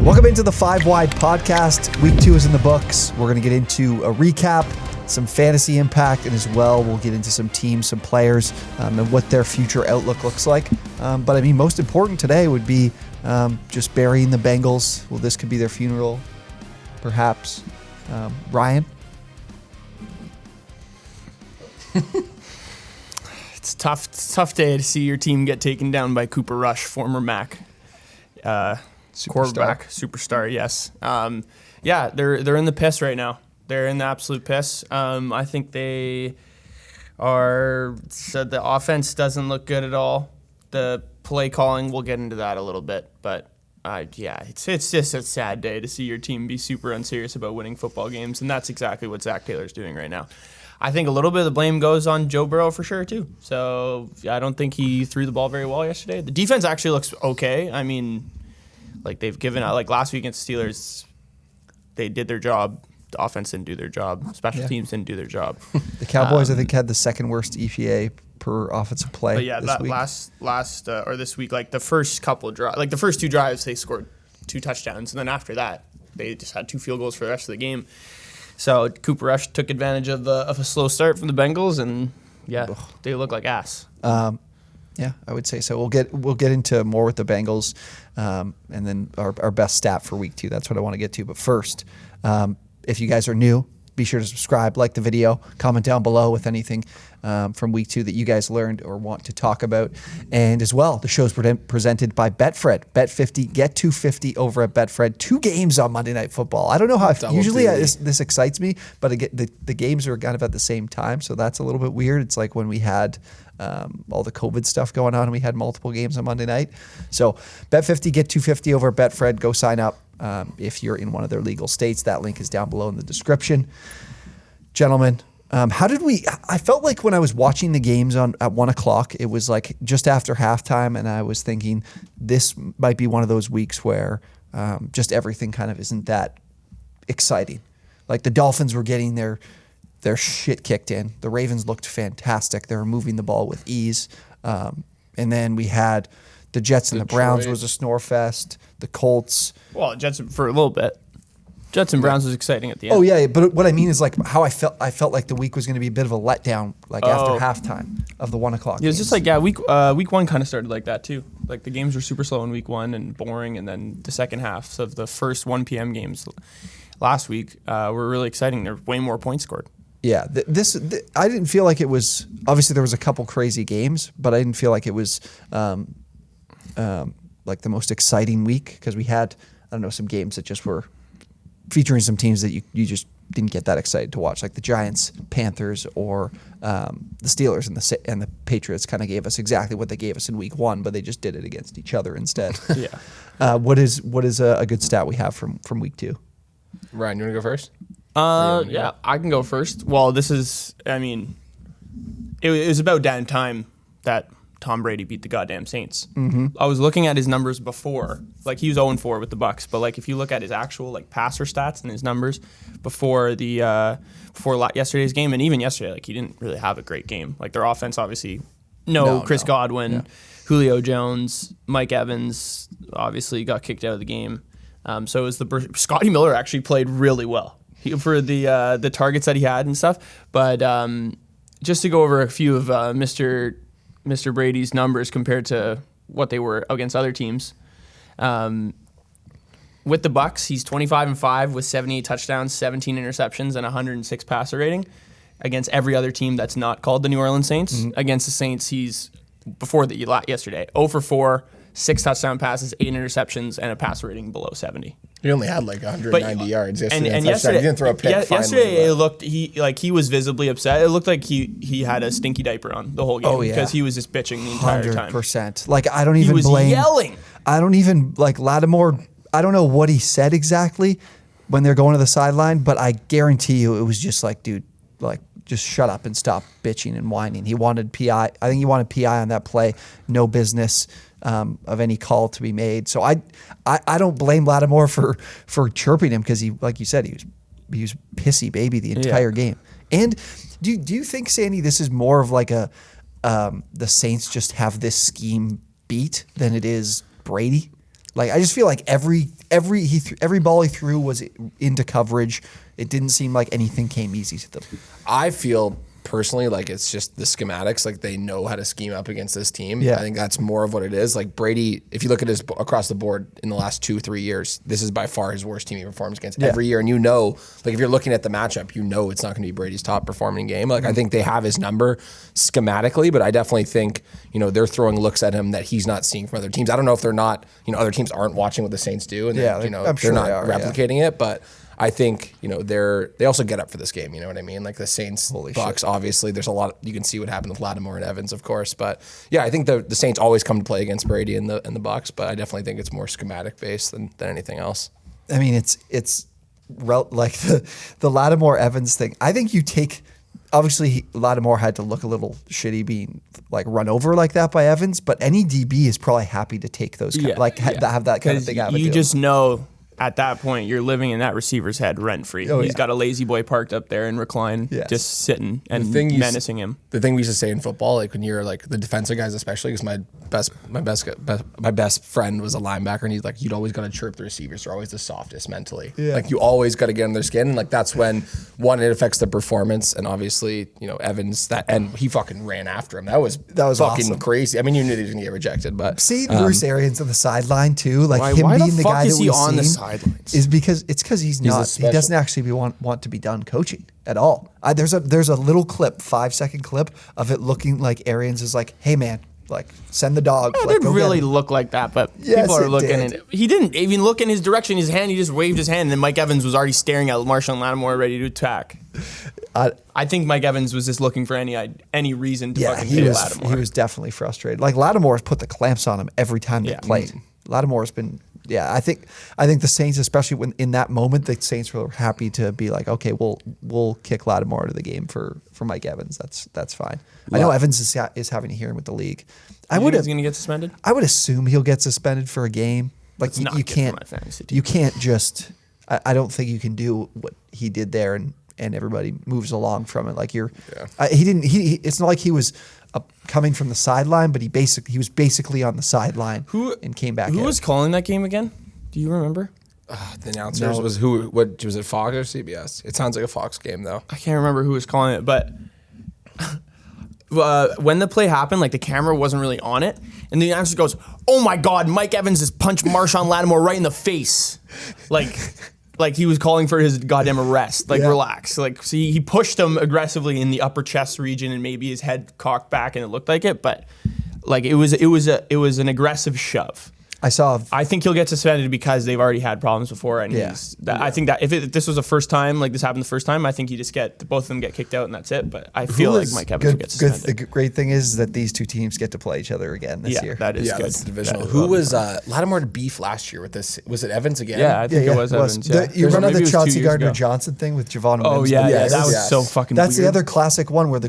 Welcome into the 5 Wide Podcast. Week 2 is in the books. We're going to get into a recap, some fantasy impact, and as well, we'll get into some teams, some players, and what their future outlook looks like. But I mean, most important today would be just burying the Bengals. Well, this could be their funeral, perhaps. Ryan? It's tough day to see your team get taken down by Cooper Rush, former Mac. Quarterback, superstar, yes. Yeah, they're in the piss right now. They're in the absolute piss. I think they said the offense doesn't look good at all. The play calling, we'll get into that a little bit, but yeah, it's just a sad day to see your team be super unserious about winning football games, and that's exactly what Zach Taylor's doing right now. I think a little bit of the blame goes on Joe Burrow for sure too. So I don't think he threw the ball very well yesterday. The defense actually looks okay. I mean, like they've given out, like last week against the Steelers, they did their job. The offense didn't do their job. Special teams didn't do their job. The Cowboys, I think, had the second worst EPA per offensive play. But yeah, this week. this week, like the first couple of drives, like the first 2 drives, they scored 2 touchdowns, and then after that, they just had 2 field goals for the rest of the game. So Cooper Rush took advantage of a slow start from the Bengals, and yeah, they look like ass. Yeah, I would say so. We'll get into more with the Bengals, and then our best stat for week 2. That's what I want to get to. But first, if you guys are new, be sure to subscribe, like the video, comment down below with anything from week 2 that you guys learned or want to talk about. And as well, the show's presented by Betfred. Bet 50, get 250 over at Betfred. 2 games on Monday Night Football. I don't know how. This excites me, but the games are kind of at the same time, so that's a little bit weird. It's like when we had all the COVID stuff going on, and we had multiple games on Monday night. So Bet 50, get 250 over at Betfred. Go sign up if you're in one of their legal states. That link is down below in the description. Gentlemen, I felt like when I was watching the games at 1 o'clock, it was like just after halftime, and I was thinking this might be one of those weeks where just everything kind of isn't that exciting. Like the Dolphins were getting their shit kicked in. The Ravens looked fantastic. They were moving the ball with ease. And then we had the Jets and the Browns was a snore fest. The Colts. Well, Jets for a little bit. Jets and Browns was exciting at the end. Oh yeah, but what I mean is like how I felt like the week was going to be a bit of a letdown, like after halftime of the 1 o'clock. Yeah, it's just like week 1 kind of started like that too. Like the games were super slow in week 1 and boring, and then the second half of the first 1 p.m. games last week were really exciting. There were way more points scored. Yeah, I didn't feel like it was. Obviously, there was a couple crazy games, but I didn't feel like it was like the most exciting week because we had, I don't know, some games that just were featuring some teams that you just didn't get that excited to watch, like the Giants, Panthers, or the Steelers and the Patriots. Kind of gave us exactly what they gave us in week 1, but they just did it against each other instead. Yeah. What is a good stat we have from week 2? Ryan, you want to go first? Yeah, I can go first. Well, this is, I mean, it was about damn time that Tom Brady beat the goddamn Saints. Mm-hmm. I was looking at his numbers before. Like, he was 0-4 with the Bucs, but like if you look at his actual like passer stats and his numbers before yesterday's game, and even yesterday, like he didn't really have a great game. Like their offense, obviously, Chris Godwin, Julio Jones, Mike Evans, obviously got kicked out of the game. So it was Scotty Miller actually played really well for the targets that he had and stuff. But just to go over a few of Mr. Brady's numbers compared to what they were against other teams. With the Bucs, he's 25-5 with 78 touchdowns, 17 interceptions, and 106 passer rating against every other team that's not called the New Orleans Saints. Mm-hmm. Against the Saints, he's yesterday 0-4, 6 touchdown passes, 8 interceptions, and a passer rating below 70. He only had like 190 yards yesterday. And yesterday, he didn't throw a pick. Yesterday, it looked he was visibly upset. It looked like he had a stinky diaper on the whole game because he was just bitching the entire time. 100%. Like I don't even blame. He was yelling. I don't even like Lattimore. I don't know what he said exactly when they're going to the sideline, but I guarantee you it was just like, dude, like just shut up and stop bitching and whining. He wanted PI. I think he wanted PI on that play. No business of any call to be made. So I don't blame Lattimore for chirping him because he, like you said, he was pissy baby the entire game. And do you think, Sandy, this is more of like a the Saints just have this scheme beat than it is Brady? Like I just feel like every ball he threw was into coverage. It didn't seem like anything came easy to them. I feel personally like it's just the schematics. Like they know how to scheme up against this team. Yeah. I think that's more of what it is. Like Brady, if you look at his across the board in the last 2-3 years, this is by far his worst team he performs against every year. And like if you're looking at the matchup, it's not going to be Brady's top performing game. Like I think they have his number schematically, but I definitely think they're throwing looks at him that he's not seeing from other teams. I don't know if they're not other teams aren't watching what the Saints do, and I'm sure they're not they are, replicating it, but. I think they also get up for this game. You know what I mean? Like the Saints, Bucks. Obviously, there's a lot. You can see what happened with Lattimore and Evans, of course. But yeah, I think the Saints always come to play against Brady and the Bucks. But I definitely think it's more schematic based than anything else. I mean, it's like the Lattimore Evans thing. I think you take. Obviously, Lattimore had to look a little shitty being like run over like that by Evans. But any DB is probably happy to take those have that kind of thing out of it. You just know. At that point, you're living in that receiver's head rent-free. He's got a lazy boy parked up there and recline, just sitting and menacing him. The thing we used to say in football, like when you're like the defensive guys, especially, because my best friend was a linebacker, and he's like, you'd always got to chirp the receivers. They're always the softest mentally. Yeah. Like you always got to get on their skin, and like that's when it affects the performance. And obviously, Evans and he fucking ran after him. That was fucking awesome. Crazy. I mean, you knew he was gonna get rejected, but see Bruce Arians on the sideline too, like why being the guy that we've seen. The is because he doesn't actually want to be done coaching at all. There's a little clip, 5-second clip of it looking like Arians is like, hey man, like send the dog. It didn't really look like that, but people are looking at it. He didn't even look in his direction, his hand, he just waved his hand, and then Mike Evans was already staring at Marshawn Lattimore ready to attack. I think Mike Evans was just looking for any reason to fucking hit Lattimore. He was definitely frustrated. Like Lattimore's put the clamps on him every time they played. Lattimore's been I think the Saints, especially when in that moment, the Saints were happy to be like, okay, we'll kick Lattimore out of the game for Mike Evans. That's fine. I know Evans is having a hearing with the league. He's going to get suspended? I would assume he'll get suspended for a game. Like you can't just. I don't think you can do what he did there and everybody moves along from it. Like he didn't. It's not like he was coming from the sideline, but he was basically on the sideline and came back. Who was calling that game again? Do you remember? The announcers was who? What was it? Fox or CBS? It sounds like a Fox game though. I can't remember who was calling it, but when the play happened, like the camera wasn't really on it, and the announcer goes, "Oh my God, Mike Evans has punched Marshawn Lattimore right in the face," like he was calling for his goddamn arrest. Like relax. Like see, he pushed him aggressively in the upper chest region, and maybe his head cocked back, and it looked like it, but like it was an aggressive shove. I think he'll get suspended because they've already had problems before, and I think that if this was the first time, like this happened the first time, I think you just both of them get kicked out and that's it. But I feel like Mike Evans will get suspended. The great thing is that these two teams get to play each other again this year. That is good. That's divisional. Who was Lattimore to beef last year with this? Was it Evans again? Yeah, I think it was Evans. You remember the Chauncey Gardner-Johnson thing with Javonte? Oh yeah, that was so fucking. That's weird. the other classic one where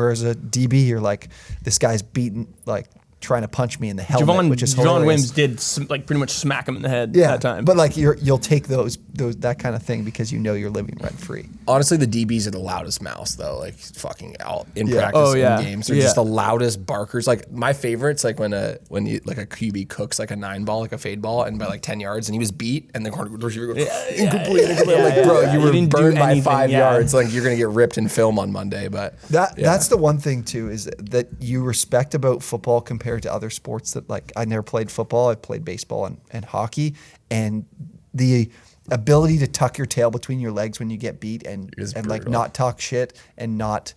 as a DB you're like, this guy's beating like. Trying to punch me in the helmet, which is hilarious. John Wims did pretty much smack him in the head that time. But like you'll take those that kind of thing because you know you're living rent free. Honestly, the DBs are the loudest mouths though. Like fucking out in practice in games, they're just the loudest barkers. Like my favorites, like when a QB cooks like a 9-ball, like a fade ball, and by like 10 yards, and he was beat, and the receiver goes incomplete. Like bro, you were burned by 5 yards. Like you're gonna get ripped in film on Monday. But that's the one thing too is that you respect about football compared to other sports that like I never played football. I played baseball and hockey, and the ability to tuck your tail between your legs when you get beat and like not talk shit and not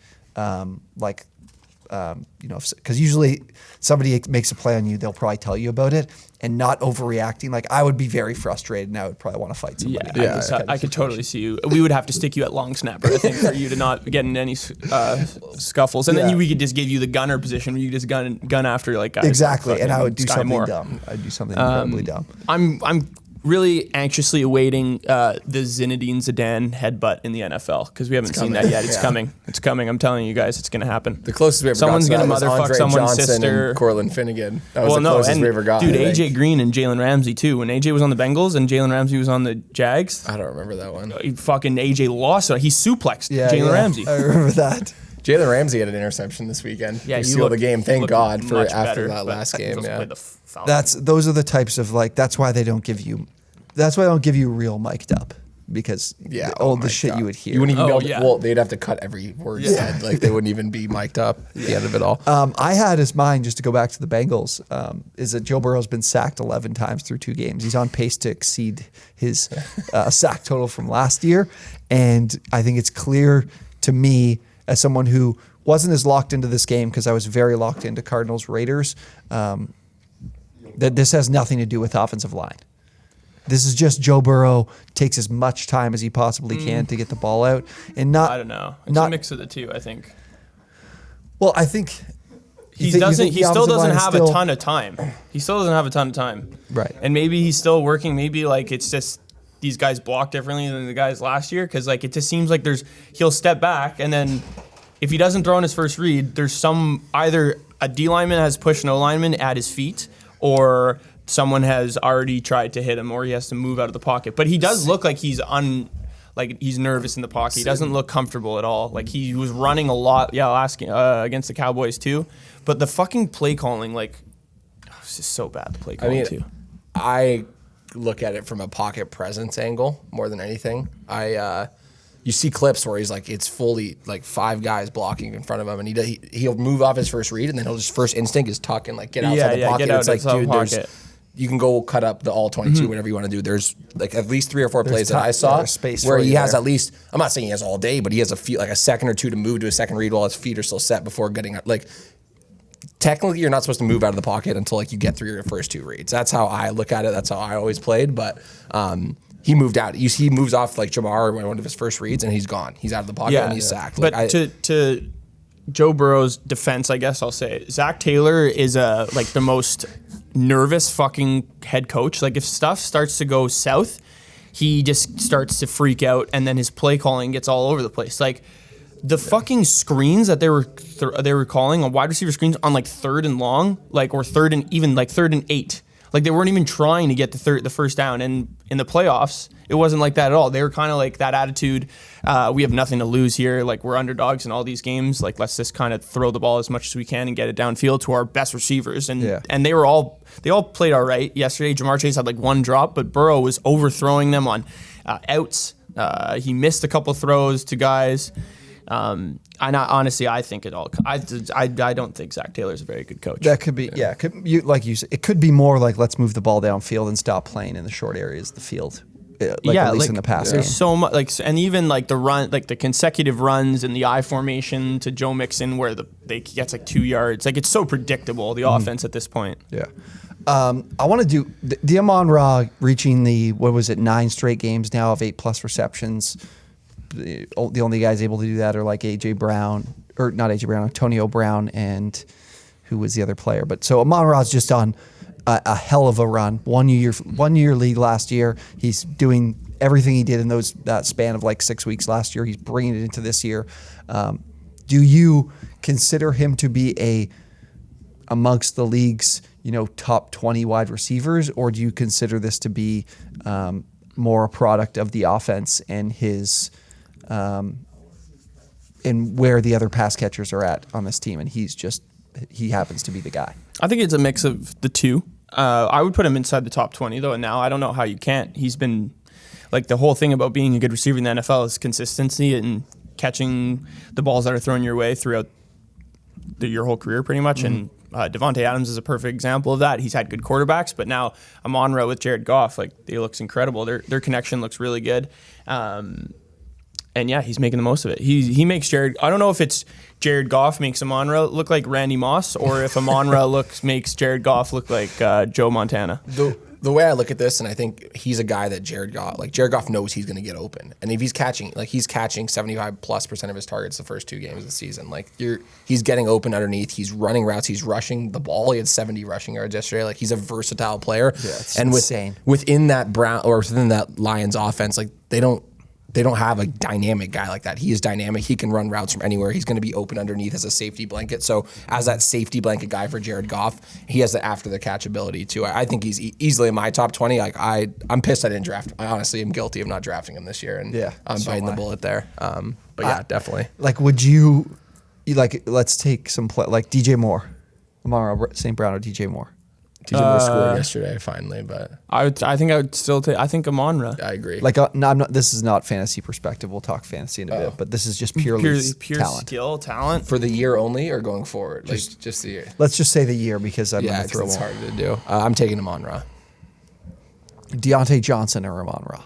because usually somebody makes a play on you, they'll probably tell you about it and not overreacting. Like I would be very frustrated and I would probably want to fight somebody. I could totally see you. We would have to stick you at long snapper, I think, for you to not get in any scuffles. And then we could just give you the gunner position where you just gun after like guys. Exactly, and I would do something dumb. I'd do something incredibly dumb. I'm really anxiously awaiting the Zinedine Zidane headbutt in the NFL because we haven't seen that yet. It's coming. It's coming. I'm telling you guys, it's going to happen. The closest we ever someone's got to gonna motherfuck Andre someone's Johnson sister. And Cortland Finnegan. That was the closest we ever got. Dude, AJ Green and Jalen Ramsey too. When AJ was on the Bengals and Jalen Ramsey was on the Jags, I don't remember that one. Fucking AJ lost. He suplexed Jalen Ramsey. I remember that. Jalen Ramsey had an interception this weekend. Yeah, to he seal the looked- game. he Thank looked God for much after better, that but last he game. also Yeah. played the Falcons. Those are the types of like. That's why they don't give you. That's why they don't give you real mic'd up because all the my shit God. you would hear. You wouldn't even be able to, yeah. well, they'd have to cut every word said. Like they wouldn't even be mic'd up at the end of it all. I had as mine, just to go back to the Bengals, is that Joe Burrow's been sacked 11 times through 2 games. He's on pace to exceed his sack total from last year. And I think it's clear to me, as someone who wasn't as locked into this game because I was very locked into Cardinals Raiders, that this has nothing to do with offensive line. This is just Joe Burrow takes as much time as he possibly can to get the ball out, and not. I don't know. It's not, a mix of the two, I think. Well, I think He still doesn't have a ton of time. He still doesn't have a ton of time. Right. And maybe he's still working. Maybe like it's just these guys block differently than the guys last year because like it just seems like he'll step back and then if he doesn't throw in his first read, there's either a D lineman has pushed an O lineman at his feet or someone has already tried to hit him or he has to move out of the pocket. But he does look like he's nervous in the pocket. He doesn't look comfortable at all. Like he was running a lot, against the Cowboys too. But the fucking play calling, it's just so bad, the play calling too. I look at it from a pocket presence angle more than anything. You see clips where he's like, it's fully like 5 guys blocking in front of him, and he'll move off his first read, and then his first instinct is tuck and like get outside the pocket. It's like, dude, you can go cut up the all 22, whatever you want to do. There's like at least 3 or 4 plays that I saw where he has at least. I'm not saying he has all day, but he has a second or 2 to move to a second read while his feet are still set before getting like. Technically, you're not supposed to move out of the pocket until like you get through your first 2 reads. That's how I look at it. That's how I always played. But he moved out. He moves off like Jamar or one of his first reads, and he's gone. He's out of the pocket and he's sacked. But to Joe Burrow's defense, I guess I'll say Zach Taylor is the most nervous fucking head coach. Like if stuff starts to go south, he just starts to freak out, and then his play calling gets all over the place. Like the fucking screens that they were calling on wide receiver screens on like 3rd and long, or 3rd and even like 3rd and 8. Like they weren't even trying to get the first down. And in the playoffs, it wasn't like that at all. They were kind of like that attitude. We have nothing to lose here. Like we're underdogs in all these games. Like let's just kind of throw the ball as much as we can and get it downfield to our best receivers. And they all played all right yesterday. Jamar Chase had like 1 drop, but Burrow was overthrowing them on outs. He missed a couple throws to guys. I think it all. I don't think Zach Taylor's a very good coach. That could be, like you said, it could be more like let's move the ball downfield and stop playing in the short areas of the field. At least in the past game. There's so much, and even like the run, like the consecutive runs in the I formation to Joe Mixon, where they gets like 2 yards. Like it's so predictable the offense at this point. Yeah. I want to do the Amon-Ra reaching 9 straight games now of 8+ receptions. The only guys able to do that are like Antonio Brown, and who was the other player? But so Amon-Ra's just on a hell of a run. 1 year league last year. He's doing everything he did in that span of like 6 weeks last year. He's bringing it into this year. Do you consider him to be amongst the league's top 20 wide receivers, or do you consider this to be more a product of the offense and his and where the other pass catchers are at on this team, and he happens to be the guy? I think it's a mix of the two. I would put him inside the top 20 though, and now I don't know how you can't. He's been the whole thing about being a good receiver in the NFL is consistency and catching the balls that are thrown your way throughout your whole career pretty much. And Javonte Adams is a perfect example of that. He's had good quarterbacks, but now Amon-Ra with Jared Goff, he looks incredible. Their connection looks really good. And yeah, he's making the most of it. He makes Jared. I don't know if it's Jared Goff makes Amon-Ra look like Randy Moss, or if Amon-Ra makes Jared Goff look like Joe Montana. The way I look at this, and I think he's a guy that Jared Goff knows he's going to get open, and if he's catching 75+% of his targets the first 2 games of the season. He's getting open underneath. He's running routes. He's rushing the ball. He had 70 rushing yards yesterday. He's a versatile player. Yeah, it's and insane. Within that within that Lions offense, they don't have a dynamic guy like that. He is dynamic. He can run routes from anywhere. He's going to be open underneath as a safety blanket. So as that safety blanket guy for Jared Goff, he has the after the catch ability too. I think he's easily in my top 20. I'm pissed I didn't draft. I honestly am guilty of not drafting him this year, and I'm biting the bullet there. But yeah, definitely. Would you, let's take some play like DJ Moore, Amon St. Brown or DJ Moore. TJ Moore scored yesterday finally, but I think I would still take. I think Amon-Ra. I agree. Like no, I'm not. This is not fantasy perspective. We'll talk fantasy in a bit, but this is just pure talent. Talent for the year only or going forward, just the year. Let's just say the year because I'm going to throw it's one. hard to do. I'm taking Amon-Ra. Deontay Johnson or Amon-Ra.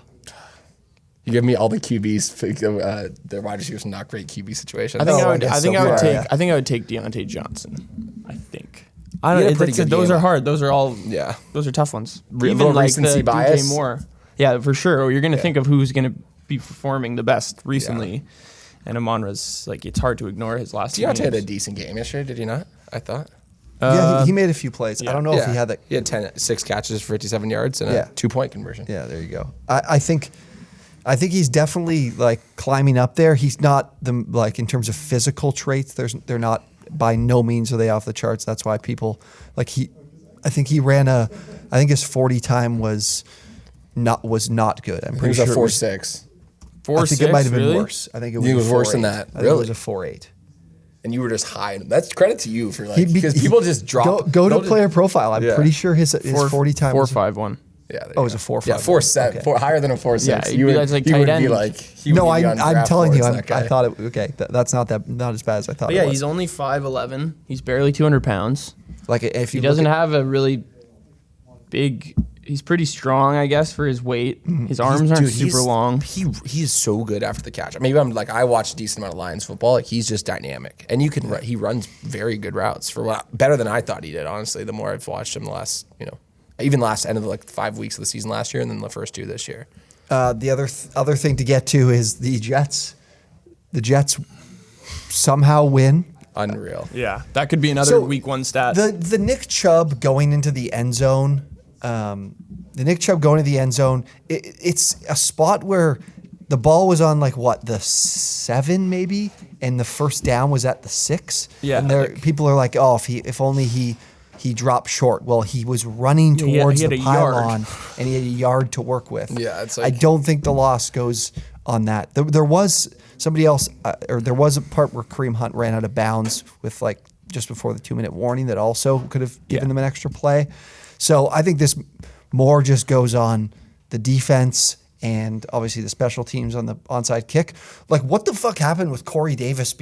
You give me all the QBs, the wide receivers, not great QB situation. I think I would take Deontay Johnson. I think. I don't know. Those are hard. Those are all. Yeah. Those are tough ones. Even like the bias. DJ Moore. Yeah, for sure. You're going to think of who's going to be performing the best recently, and Amon-Ra's like it's hard to ignore his last. Deontay had a decent game yesterday. Did he not? I thought. Yeah, he made a few plays. I don't know if he had that. He had 6 catches for 57 yards and a 2-point conversion. Yeah, there you go. I think he's definitely like climbing up there. He's not in terms of physical traits. They're not by no means are they off the charts. That's why people I think he ran I think his 40 time was not good. I'm pretty sure it was a 4.6. 4.6. I think it might have been worse. I think it was worse than that. I think it was a 4.8. And you were just high. That's credit to you for because people just drop. Go to player profile. I'm pretty sure his 40 time 4.51. Yeah. It was a 4.5. Yeah, 4.7. Okay. Higher than a 4.6. Yeah, you would like tight end. No, I'm telling you, I thought it. Okay, that's not as bad as I thought. But yeah, he's only 5'11". He's barely 200 pounds. Like if he doesn't have a really big. He's pretty strong, I guess, for his weight. His arms aren't super long. He is so good after the catch. Maybe I watch a decent amount of Lions football. Like he's just dynamic, and he runs very good routes better than I thought he did. Honestly, the more I've watched him the last even last end of the 5 weeks of the season last year, and then the first 2 this year. The other thing to get to is the Jets. The Jets somehow win. Unreal. Yeah, that could be another week 1 stat. The Nick Chubb going into the end zone. It's a spot where the ball was on the 7 maybe, and the first down was at the 6. Yeah, and people are like, oh, if only he dropped short. Well, he was running towards the pylon, and he had a yard to work with. Yeah, I don't think the loss goes on that. There was somebody else, or there was a part where Kareem Hunt ran out of bounds with just before the 2-minute warning that also could have given them an extra play. So I think this more just goes on the defense and obviously the special teams on the onside kick. Like, what the fuck happened with Corey Davis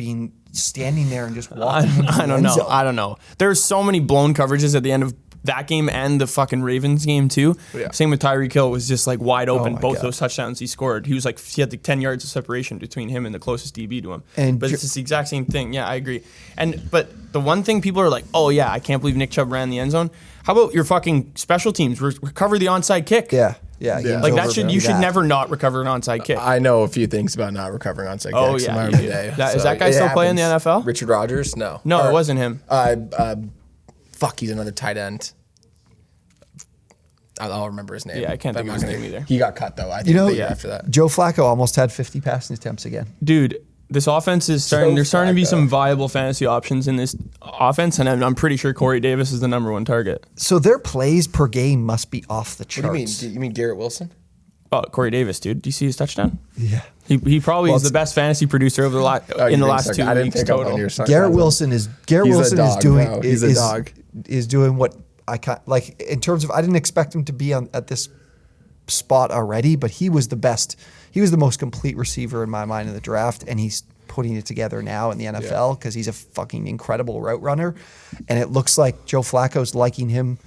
standing there and just walking? I don't know. There's so many blown coverages at the end of that game and the fucking Ravens game too. Yeah. Same with Tyreek Hill, was just wide open. Both those touchdowns he scored. He had 10 yards of separation between him and the closest DB to him. But it's the exact same thing. Yeah, I agree. But the one thing people are like, oh yeah, I can't believe Nick Chubb ran the end zone. How about your fucking special teams? Recover the onside kick. Yeah. Like you should never not recover an onside kick. I know a few things about not recovering onside kicks. Oh yeah, is that guy still playing in the NFL? Richard Rodgers? No, it wasn't him. He's another tight end. I'll remember his name. Yeah, I can't think of his name either. He got cut though. I think after that, Joe Flacco almost had 50 passing attempts again. Dude, this offense is starting. There's starting to be some viable fantasy options in this offense, and I'm pretty sure Corey Davis is the number 1 target. So their plays per game must be off the charts. What do you mean? You mean Garrett Wilson? Oh, Corey Davis, dude. Do you see his touchdown? Yeah. He probably is the best fantascy producer over the last 2 weeks total. Garrett Wilson is doing He's a dog. Is doing what I can't in terms of I didn't expect him to be at this spot already, but he was the best. He was the most complete receiver in my mind in the draft, and he's putting it together now in the NFL because he's a fucking incredible route runner, and it looks like Joe Flacco's liking him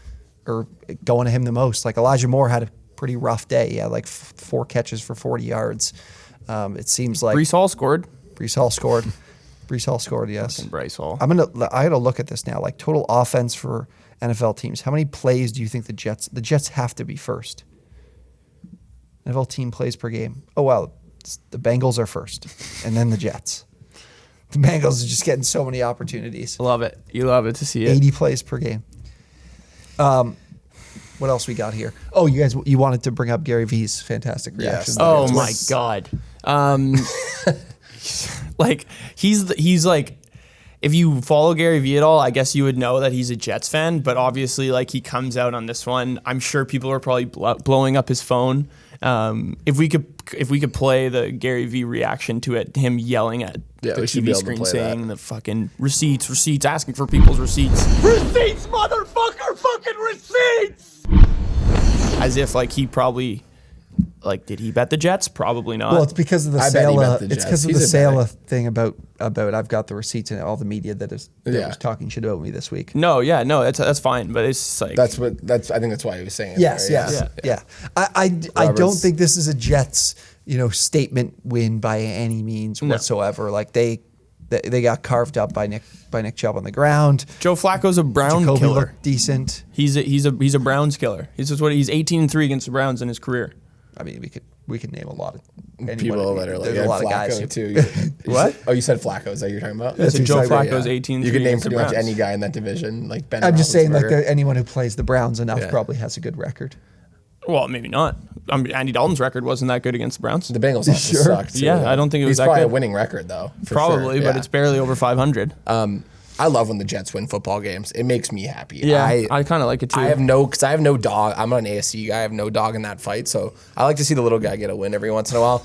or going to him the most. Like Elijah Moore had a pretty rough day. He had 4 catches for 40 yards. It seems like Breece Hall scored. Breece Hall scored. Yes. Fucking Bryce Hall. I got to look at this now. Total offense for NFL teams. How many plays do you think the Jets have to be first? NFL team plays per game. Oh wow, the Bengals are first, and then the Jets. The Bengals are just getting so many opportunities. Love it. You love it to see it. 80 plays per game. What else we got here? Oh, you wanted to bring up Gary V's fantastic reaction. Yes. Oh my God. He's if you follow Gary Vee at all, I guess you would know that he's a Jets fan, but obviously, like, he comes out on this one. I'm sure people are probably blowing up his phone. If we could play the Gary Vee reaction to it, him yelling at the TV screen saying the fucking receipts, asking for people's receipts. Receipts, motherfucker, fucking receipts! As if, like, he probably... Like, did he bet the Jets? Probably not. Well, it's because of the I bet he bet the It's Jets. because of He's the a Sala betting. thing about I've got the receipts and all the media that was talking shit about me this week. No, that's fine, but it's like I think that's why he was saying it. Yes, there, yes, yeah. I don't think this is a Jets statement win by any means whatsoever. Like they got carved up by Nick Chubb on the ground. Joe Flacco's a Brown Jacoby killer. looked decent. He's a Browns killer. He's 18-3 against the Browns in his career. I mean, we could name a lot of People that are like, there's a lot of Flacco guys too. What? Oh, you said Flacco. Is that what you're talking about? That's So Joe exactly- Flacco's 18-3 You could name against the pretty much Browns. any guy in that division, like Ben. I'm just saying, like Roethlisberger. anyone who plays the Browns enough Yeah. probably has a good record. Well, maybe not. Andy Dalton's record wasn't that good against the Browns. The Bengals also Sure? sucked. Too, Yeah, I don't think it was He's that probably good. a winning record though. For Probably, sure. but Yeah. it's barely over 500. I love when the Jets win football games. It makes me happy. Yeah, I kind of like it too. I have no dog. I'm an ASC guy. I have no dog in that fight. So I like to see the little guy get a win every once in a while.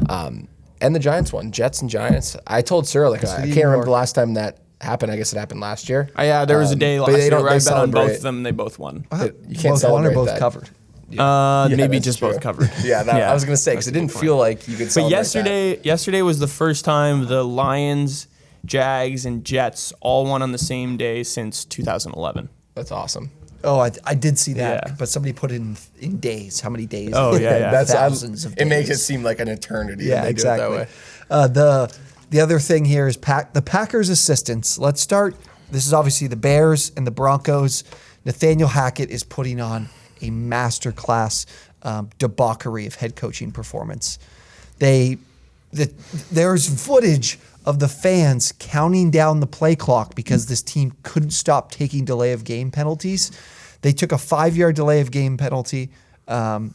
And the Giants won. Jets and Giants. I told Sarah, I can't remember the last time that happened. I guess it happened last year. Yeah, there was a day but last they year don't- where I they bet on both celebrate. of them. They both won. You can't both one or celebrate both that. covered. Maybe that's just true. both covered. Yeah, I was gonna say because it didn't feel like you could. But Celebrate yesterday was the first time the Lions, Jags, and Jets all won on the same day since 2011. That's awesome. Oh, I did see that, Yeah. but somebody put in days. How many days? Oh, yeah. That's thousands of days. It makes it seem like an eternity. Yeah, when they exactly. Do it that way. The other thing here is the Packers' assistants. Let's start. This is obviously the Bears and the Broncos. Nathaniel Hackett is putting on a masterclass debauchery of head coaching performance. There's footage of the fans counting down the play clock because this team couldn't stop taking delay of game penalties. They took a 5-yard delay of game penalty to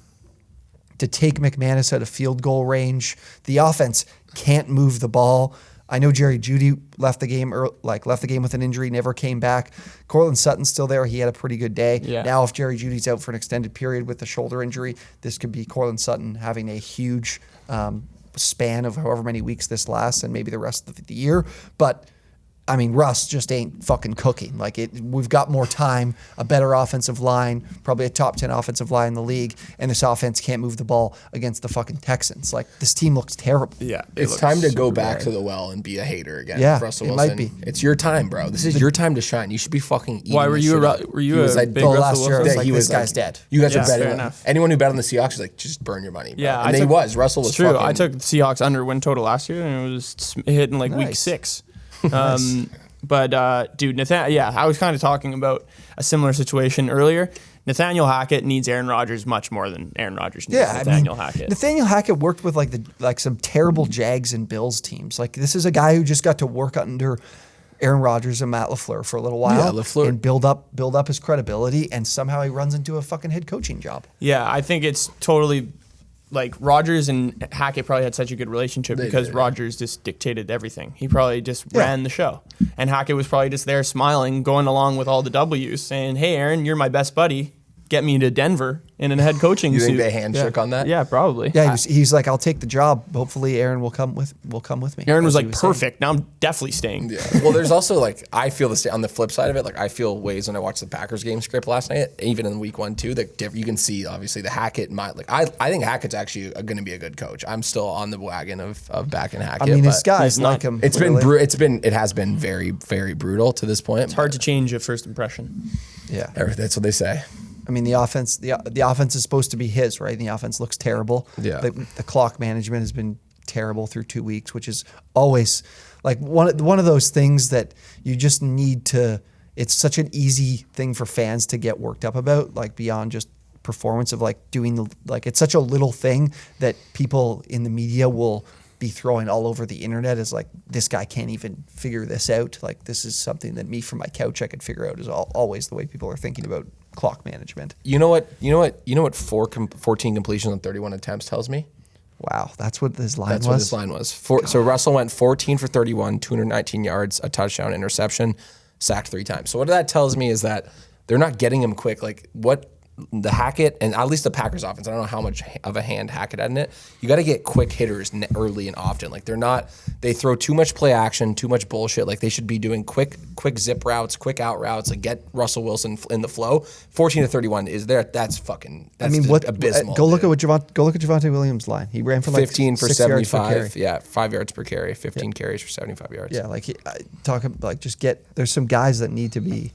take McManus out of field goal range. The offense can't move the ball. I know Jerry Jeudy left the game with an injury, never came back. Cortland Sutton's still there. He had a pretty good day. Yeah. Now, if Jerry Jeudy's out for an extended period with a shoulder injury, this could be Cortland Sutton having a huge span of however many weeks this lasts and maybe the rest of the year. But I mean, Russ just ain't fucking cooking. We've got more time, a better offensive line, probably a top 10 offensive line in the league, and this offense can't move the ball against the fucking Texans. This team looks terrible. Yeah, It's time to go back to the well and be a hater again. Yeah, with Russell it Wilson. might be. It's your time, bro. This is your time to shine. You should be fucking eating. Why were this you shit a up. were He you was a like- big Well, Russell last year I was Wilson? like, he this was guy's like, dead. You guys Yeah, are betting. fair enough. Anyone who bet on the Seahawks was like, just burn your money. Bro. Yeah, and he was. Russell was It's true. fucking. I took the Seahawks under win total last year, and it was hitting week Nice. 6. But dude, I was kind of talking about a similar situation earlier. Nathaniel Hackett needs Aaron Rodgers much more than Aaron Rodgers needs Nathaniel Hackett. Nathaniel Hackett worked with some terrible Jags and Bills teams. This is a guy who just got to work under Aaron Rodgers and Matt LaFleur for a little while and build up his credibility, and somehow he runs into a fucking head coaching job. Yeah, I think it's totally Rodgers and Hackett probably had such a good relationship because Rodgers just dictated everything. He probably just ran the show. And Hackett was probably just there smiling, going along with all the W's, saying, "Hey, Aaron, you're my best buddy. Get me to Denver in a head coaching You suit." think they handshook on that? Yeah, probably. Yeah, he's like, I'll take the job. Hopefully, Aaron will come with me. Aaron was That's like, what he saying. perfect. Now I'm definitely staying. Yeah. Well, there's also I feel on the flip side of it, I feel ways when I watched the Packers game script last night, even in week 1 too, that you can see obviously the Hackett I think Hackett's actually going to be a good coach. I'm still on the wagon of backing Hackett. I mean, his but guys he's not- like him. It has been very, very brutal to this point. It's hard to change a first impression. Yeah. That's what they say. I mean, the offense is supposed to be his, right? And the offense looks terrible. Yeah. The clock management has been terrible through 2 weeks, which is always one of those things that you just need to. It's such an easy thing for fans to get worked up about, beyond just performance of doing it's such a little thing that people in the media will be throwing all over the internet as this guy can't even figure this out. This is something that me from my couch I could figure out, is always the way people are thinking about clock management. You know what 14 completions on 31 attempts tells me? Wow, that's what his line That's was? what his line was. So Russell went 14 for 31, 219 yards, a touchdown, interception, sacked 3 times. So what that tells me is that they're not getting him quick. Like what the Hackett and at least the Packers offense, I don't know how much of a hand Hackett had in it. You got to get quick hitters early and often. Like they throw too much play action, too much bullshit. Like they should be doing quick zip routes, quick out routes. Like get Russell Wilson in the flow. 14 to 31 is there. That's abysmal. Go look at Javonte Williams' line. He ran for like 15 for 6 yards per 75. carry. Yeah, 5 yards per carry. 15 carries for 75 yards. Yeah, like there's some guys that need to be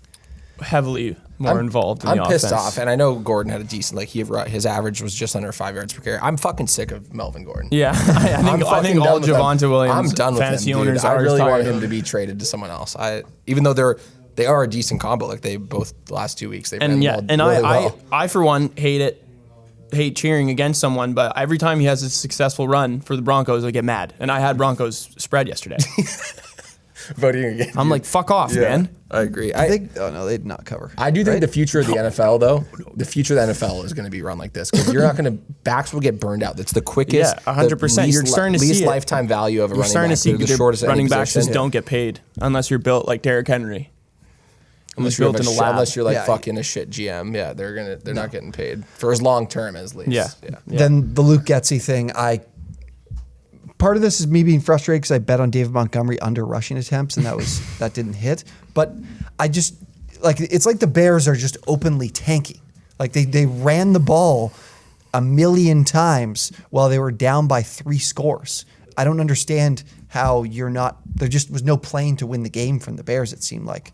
heavily more involved in the offense. I'm pissed off, and I know Gordon had a decent, his average was just under 5 yards per carry. I'm fucking sick of Melvin Gordon. Yeah, I think all Javonte Williams I'm done with fantasy him, dude. owners I are really want tired. him to be traded to someone else. Even though they are a decent combo, like they both the last 2 weeks they ran the ball really well. I for one hate cheering against someone, but every time he has a successful run for the Broncos, I get mad. And I had Broncos spread yesterday. Voting again. I'm like, fuck off, man. I agree. they did not cover. I do think the future of the NFL, though, the future of the NFL is going to be run like this because you're not going to backs will get burned out. That's the quickest, 100%. You're starting to see least it. lifetime value of a You're running starting back. to see The shortest running backs position. just don't get paid unless you're built like Derrick Henry. Unless built in a lab. Unless you're like Yeah. fucking a shit GM, they're not getting paid for as long term as least. Yeah. Then the Luke Getsy thing, part of this is me being frustrated because I bet on David Montgomery under rushing attempts, and that didn't hit. But I just it's like the Bears are just openly tanking. Like they ran the ball a million times while they were down by 3 scores. I don't understand how there just was no playing to win the game from the Bears. It seemed like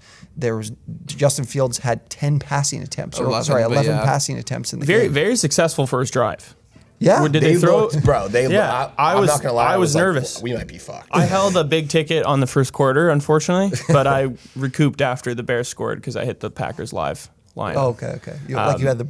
Justin Fields had 10 passing attempts, 11 passing attempts in the game. Very successful first drive. Yeah. Did they throw? Yeah, I'm not gonna lie. I was like, nervous. we might be fucked. I held a big ticket on the first quarter, unfortunately, but I recouped after the Bears scored because I hit the Packers live line. Oh, okay. You had the I had you had the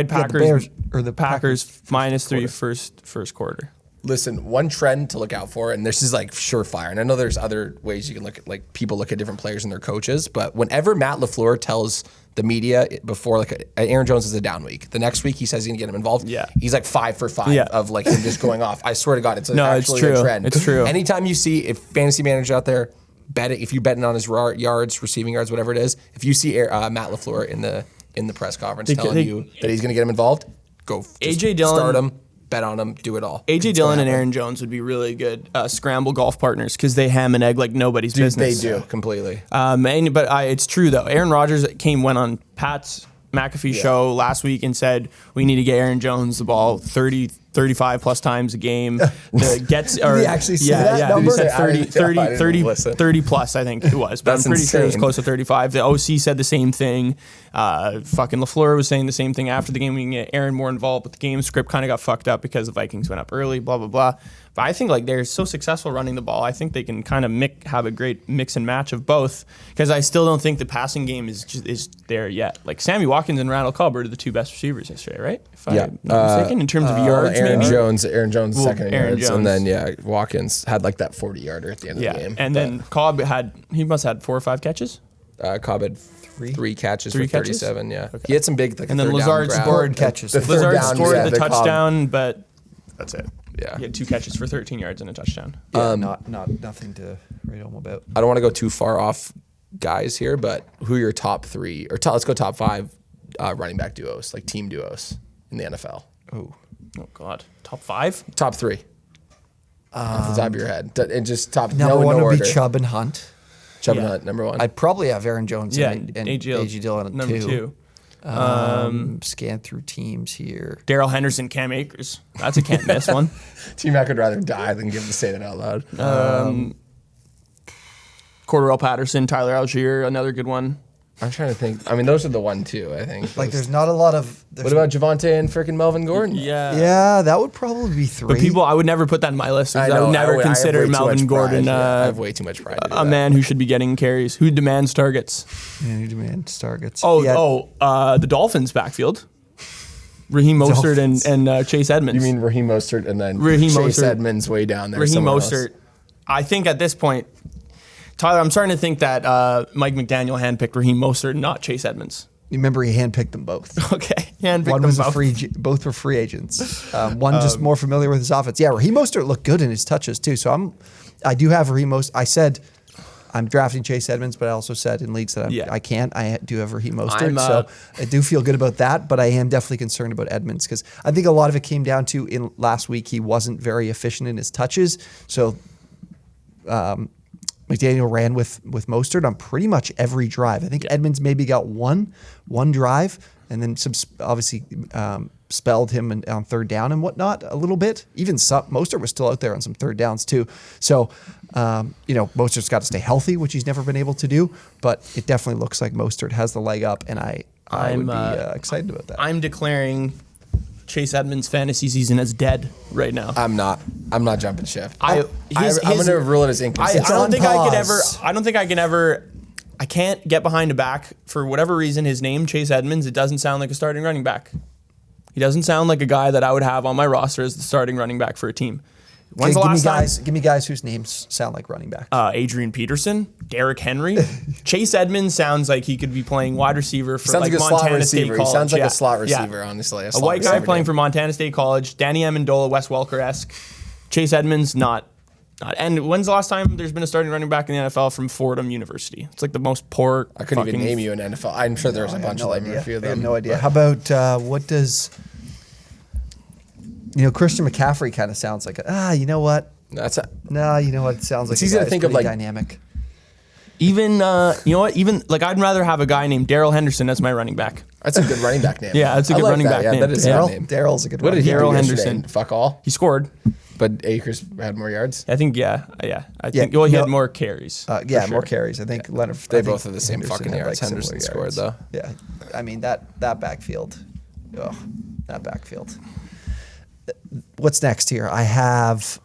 Packers Bears or the Packers Packers -3 first quarter. Listen, one trend to look out for, and this is like surefire. And I know there's other ways you can look at, like people look at different players and their coaches, but whenever Matt LaFleur tells the media before, like Aaron Jones is a down week, the next week he says he's gonna get him involved. Yeah, he's like 5 for 5 of like him just going off. I swear to God, it's actually true. a trend. It's true. Anytime you see if fantasy manager out there if you're betting on his yards, receiving yards, whatever it is, if you see Matt LaFleur in the press conference telling you that he's gonna get him involved, go AJ Dillon, start him. Bet on them, do it all. AJ Dillon and Aaron Jones would be really good scramble golf partners because they ham and egg like nobody's business. They do completely. It's true though. Aaron Rodgers went on Pat's McAfee show last week and said we need to get Aaron Jones the ball 35 plus times a game. Did he actually say that number? He said 30 30 plus, I think it was. But That's I'm pretty sure it was insane. close to 35. The OC said the same thing. Fucking LaFleur was saying the same thing after the game. We can get Aaron more involved, but the game script kind of got fucked up because the Vikings went up early, blah, blah, blah. But I think like they're so successful running the ball. I think they can kind of have a great mix and match of both because I still don't think the passing game is there yet. Like Sammy Watkins and Randall Cobb are the 2 best receivers yesterday, right? If I'm not mistaken, in terms of yards, Aaron maybe. Jones second in Aaron yards, Jones. and then Watkins had like that 40-yarder at the end of the game. And then Cobb must have had 4 or 5 catches. Cobb had 3 catches Three for catches? 37. Yeah, he had some big. Like, And then third down Lazard grab. scored catches. The third Lazard down, scored yeah, the Cobb- touchdown, but that's it. Yeah. He had 2 catches for 13 yards and a touchdown. Yeah, nothing to write home about. I don't want to go too far off guys here, but who are your top 3 or let's go top 5 running back duos, like team duos in the NFL? Oh God, top 5? Top 3. Off the top of your head, and just top. Number one no would order. be Chubb and Hunt. Chubb and Hunt, number 1. I'd probably have Aaron Jones and AJ Dillon at number 2. Scan through teams here. Darrell Henderson, Cam Akers. That's a can't miss one. T-Mac would rather die than give him to say that out loud. Cordarrelle Patterson, Tyler Algier, another good one. I'm trying to think. I mean, those are the 1-2, I think. Like, there's not a lot of. What about Javonte and freaking Melvin Gordon? Yeah, that would probably be 3. But I would never put that in my list. I Because I, know, would never I have consider way too Melvin much pride. Gordon I have way too much pride. to do a that. man who should be getting carries, who demands targets. Yeah, he demands targets. The Dolphins backfield. Raheem Mostert and Chase Edmonds. You mean Raheem Mostert and then Raheem Chase Mostert. Edmonds way down there? Raheem somewhere else? Mostert. I think at this point, Tyler, I'm starting to think that Mike McDaniel handpicked Raheem Mostert, not Chase Edmonds. You remember he handpicked them both. Okay, handpicked One them was both. both were free agents. One just more familiar with his offense. Yeah, Raheem Mostert looked good in his touches too. So I do have Raheem Mostert. I said I'm drafting Chase Edmonds, but I also said in leagues that I can't. I do have Raheem Mostert, so I do feel good about that. But I am definitely concerned about Edmonds because I think a lot of it came down to in last week he wasn't very efficient in his touches. So McDaniel ran with Mostert on pretty much every drive. I think Edmonds maybe got one drive, and then obviously spelled him on third down and whatnot a little bit. Even Mostert was still out there on some third downs too. So, Mostert's got to stay healthy, which he's never been able to do. But it definitely looks like Mostert has the leg up, and I would be excited about that. I'm declaring Chase Edmonds' fantasy season as dead right now. I'm not jumping ship. I'm going to rule it as inconsistent. I don't think I can ever. I can't get behind a back for whatever reason. His name, Chase Edmonds, it doesn't sound like a starting running back. He doesn't sound like a guy that I would have on my roster as the starting running back for a team. When's the last time? Give me guys whose names sound like running backs. Adrian Peterson, Derrick Henry. Chase Edmonds sounds like he could be playing wide receiver for like Montana State College. He sounds like a slot receiver, honestly. A white guy playing for Montana State College. Danny Amendola, Wes Welker-esque. Chase Edmonds, not. And when's the last time there's been a starting running back in the NFL from Fordham University? It's like the most poor. I couldn't even name you an NFL. I'm sure there's a bunch of them. I have no idea. How about what does... Christian McCaffrey kind of sounds like you know what? You know what? It sounds like it's easy to think of like dynamic. Even you know what? Even like I'd rather have a guy named Darrell Henderson as my running back. That's a good running back name. Yeah, that's a good running back name. That is a good name. Darrell's a good What one. did he do Darrell yesterday? Henderson. Fuck all. He scored, but Akers had more yards. I think. I think. Well, he had more carries. More carries. I think Leonard. They both have the same fucking yards. Henderson scored though. Yeah, I mean that backfield. Oh, that backfield. What's next here? I have,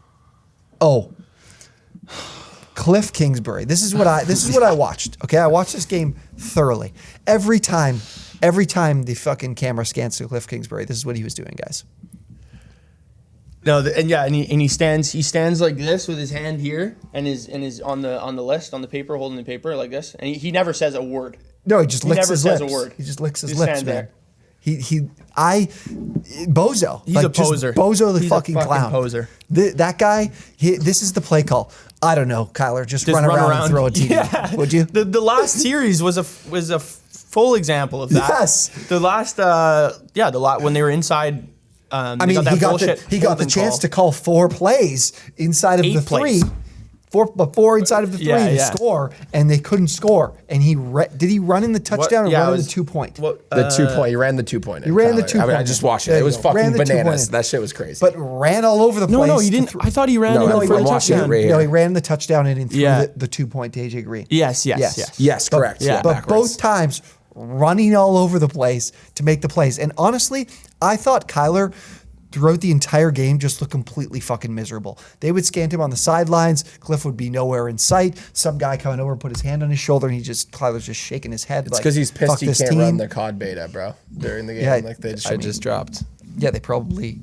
Cliff Kingsbury. This is what I watched. Okay, I watched this game thoroughly. Every time the fucking camera scans to Cliff Kingsbury, this is what he was doing, guys. No, and he stands like this with his hand here and is on the list on the paper, holding the paper like this, and he never says a word. No, he just licks his lips. He never says a word. He just licks his Just lips, stand man. there. Bozo. He's a poser. Bozo the He's fucking a fucking clown. poser. That guy, this is the play call. I don't know, Kyler. Just run around and throw a TD. Yeah. Would you? The last series was a full example of that. Yes. The last, when they were inside. He got the chance to call 4 plays inside of 8 the plays. 3. Four inside of the 3 to score, and they couldn't score. And did he run in the touchdown or run in the 2-point? The 2-point. He ran the 2-point. He ran the 2-point. I just watched it. It was fucking bananas. That shit was crazy. But ran all over the place. No, he didn't. I thought he ran in for a touchdown. No, he ran the touchdown and threw the 2-point to AJ Green. Yes, correct. Yeah, but both times running all over the place to make the plays. And honestly, I thought Kyler throughout the entire game just looked completely fucking miserable. They would scan him on the sidelines. Cliff would be nowhere in sight. Some guy coming over and put his hand on his shoulder, and Kyler's just shaking his head. It's because he's pissed he can't run the COD beta, bro, during the game. Yeah, just dropped. Yeah, they probably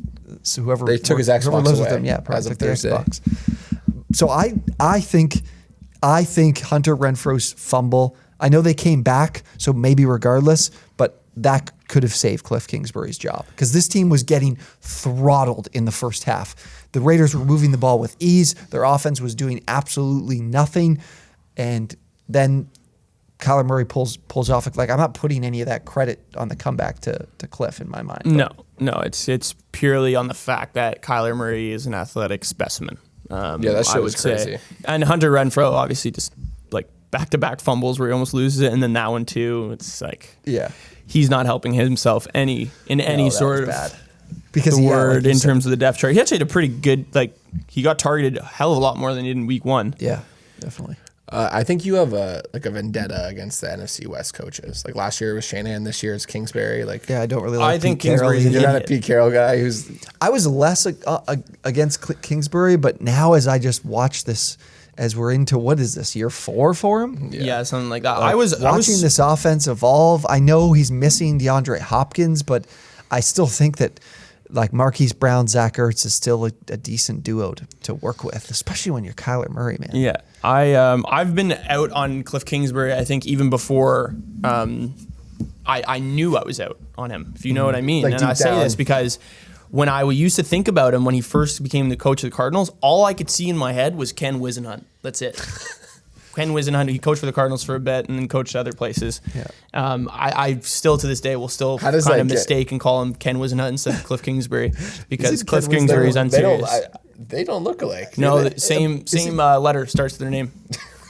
whoever they took his Xbox lives away. With them, probably as took of Thursday. The Xbox. So I think Hunter Renfro's fumble. I know they came back, so maybe regardless, but that could have saved Cliff Kingsbury's job because this team was getting throttled in the first half. The Raiders were moving the ball with ease. Their offense was doing absolutely nothing. And then Kyler Murray pulls off. Like, I'm not putting any of that credit on the comeback to Cliff in my mind. No, it's purely on the fact that Kyler Murray is an athletic specimen. That shit was crazy. And Hunter Renfrow obviously just like back-to-back fumbles where he almost loses it, and then that one too. It's like he's not helping himself in any sort of bad. Because the word in terms of the depth chart. He actually had a pretty good he got targeted a hell of a lot more than he did in week 1. Yeah, definitely. I think you have a vendetta against the NFC West coaches. Like last year it was Shanahan, this year it's Kingsbury. I don't really like. I think Pete Carroll. Kingsbury's You're not a Pete Carroll guy. I was less against Kingsbury, but now as I just watch this, as we're into what is this year 4 for him? Yeah, something like that. I was watching this offense evolve. I know he's missing DeAndre Hopkins, but I still think that Marquise Brown, Zach Ertz is still a decent duo to work with, especially when you're Kyler Murray, man. Yeah, I've been out on Cliff Kingsbury. I think even before I knew I was out on him, if you know what I mean. Like and I say down. this because when I used to think about him when he first became the coach of the Cardinals, all I could see in my head was Ken Wisenhunt. That's it. Ken Wisenhunt, he coached for the Cardinals for a bit and then coached other places. Yeah. I still to this day will still How does kind that of get- mistake and call him Ken Wisenhunt instead of Cliff Kingsbury because it Cliff Ken Kingsbury is Wisenhunt? unserious. They don't look alike. No, do the same letter starts their name.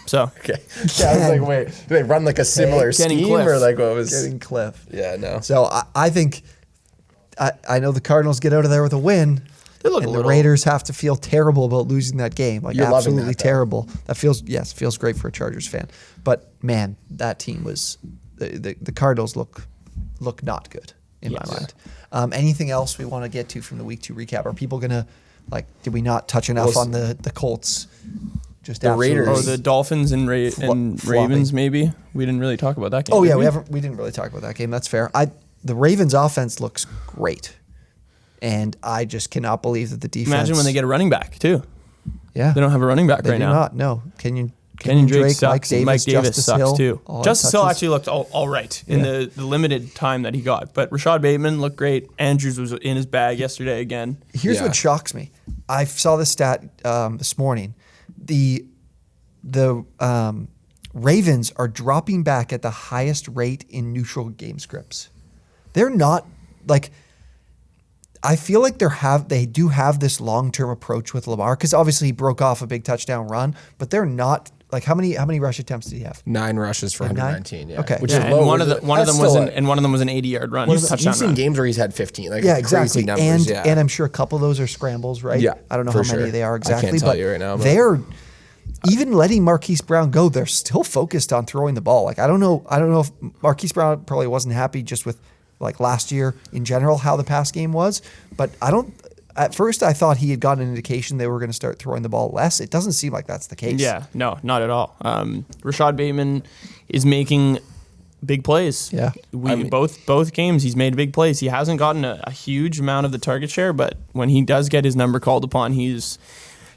So Okay. Yeah, I was like, wait, do they run like a similar Getting scheme Cliff. or like what was? Getting Cliff. Yeah, no. So I think I know the Cardinals get out of there with a win. They look and a the little- Raiders have to feel terrible about losing that game. Like You're loving absolutely that, though. terrible. That feels great for a Chargers fan. But man, that team was the Cardinals look not good in Yes. my mind. Anything else we want to get to from the week 2 recap? Are people gonna did we not touch enough Well, on the Colts? Just the absolutely- Raiders. Or the Dolphins and flopping. Ravens, maybe. We didn't really talk about that game. Oh yeah, did we didn't really talk about that game. That's fair. The Ravens offense looks great. And I just cannot believe that the defense. Imagine when they get a running back too. Yeah, They don't have a running back They right do now. not. No, Kenyon Drake Drake, sucks. Mike Davis, Justice Hill, too. all had Justice Hill touches. actually looked all right in Yeah. the limited time that he got. But Rashad Bateman looked great. Andrews was in his bag yesterday again. Here's Yeah. what shocks me. I saw this stat this morning. The Ravens are dropping back at the highest rate in neutral game scripts. They're not I feel like they do have this long-term approach with Lamar because obviously he broke off a big touchdown run, but they're not how many rush attempts did he have? 9 rushes for Yeah, 119. Yeah. Okay. Which Yeah, is and low. one of them was That's an 80-yard run. You've Touchdown seen run. games where he's had 15. Like Yeah, crazy exactly. numbers. And I'm sure a couple of those are scrambles, right? Yeah, I don't know for how many sure. they are I can't exactly, tell but you right now, but- they're even letting Marquise Brown go. They're still focused on throwing the ball. I don't know if Marquise Brown probably wasn't happy just with last year in general how the pass game was, but at first I thought he had gotten an indication they were going to start throwing the ball less. It doesn't seem like that's the case. Yeah, no, not at all. Rashad Bateman is making big plays. Yeah. Both games he's made big plays. He hasn't gotten a huge amount of the target share, but when he does get his number called upon, he's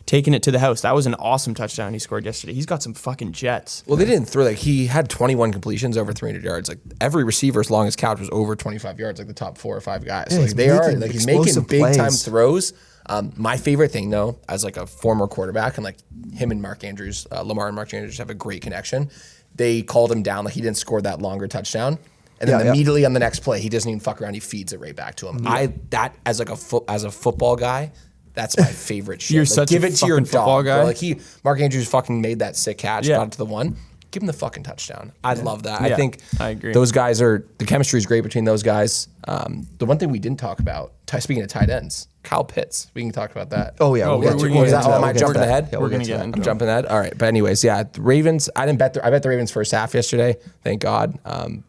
taking it to the house. That was an awesome touchdown he scored yesterday. He's got some fucking jets. Well, they didn't throw he had 21 completions over 300 yards. Every receiver as long as couch was over 25 yards, the top 4 or 5 guys. Yeah, So he's they are making he's making explosive big time plays. throws. My favorite thing though, as a former quarterback and him and Mark Andrews, Lamar and Mark Andrews have a great connection. They called him down he didn't score that longer touchdown. And then immediately on the next play, he doesn't even fuck around. He feeds it right back to him. As a football guy, that's my favorite shit. You're such give a it to your fucking football dog, guy. bro. Mark Andrews fucking made that sick catch, Yeah. got it to the 1. Give him the fucking touchdown. I love that. Yeah, I think I agree. those guys the chemistry is great between those guys. The one thing we didn't talk about, speaking of tight ends, Kyle Pitts. We can talk about that. Oh yeah. Oh, we'll get we're to- gonna we'll get get to to that. Am I We'll get jumping to that. ahead? Yeah, We're we'll gonna to get that. into I'm jumping ahead. All right, but anyways, the Ravens. I bet the Ravens first half yesterday. Thank God.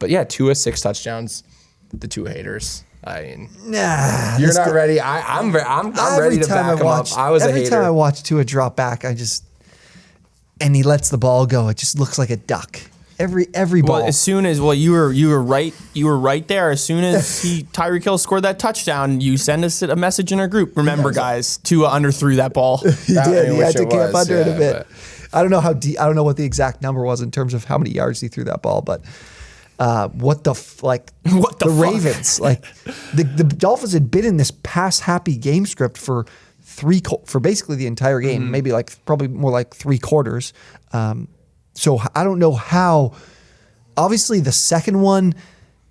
But yeah, Tua 6 touchdowns. The Tua haters. I mean, Nah, you're this not guy- ready. I'm ready to back him up. I was a every hater. time I watch Tua drop back, and he lets the ball go. It just looks like a duck. Every ball. Well, as soon as you were right there. As soon as Tyreek Hill scored that touchdown, you send us a message in our group. Remember, guys, Tua underthrew that ball. He That- did. I He wish had to it camp was, under it a yeah, bit. I don't know how deep. I don't know what the exact number was in terms of how many yards he threw that ball, but what the What the the fuck? Ravens the Dolphins had been in this pass happy game script for basically the entire game, Mm-hmm. maybe probably more like 3 quarters. So I don't know how. Obviously, the second one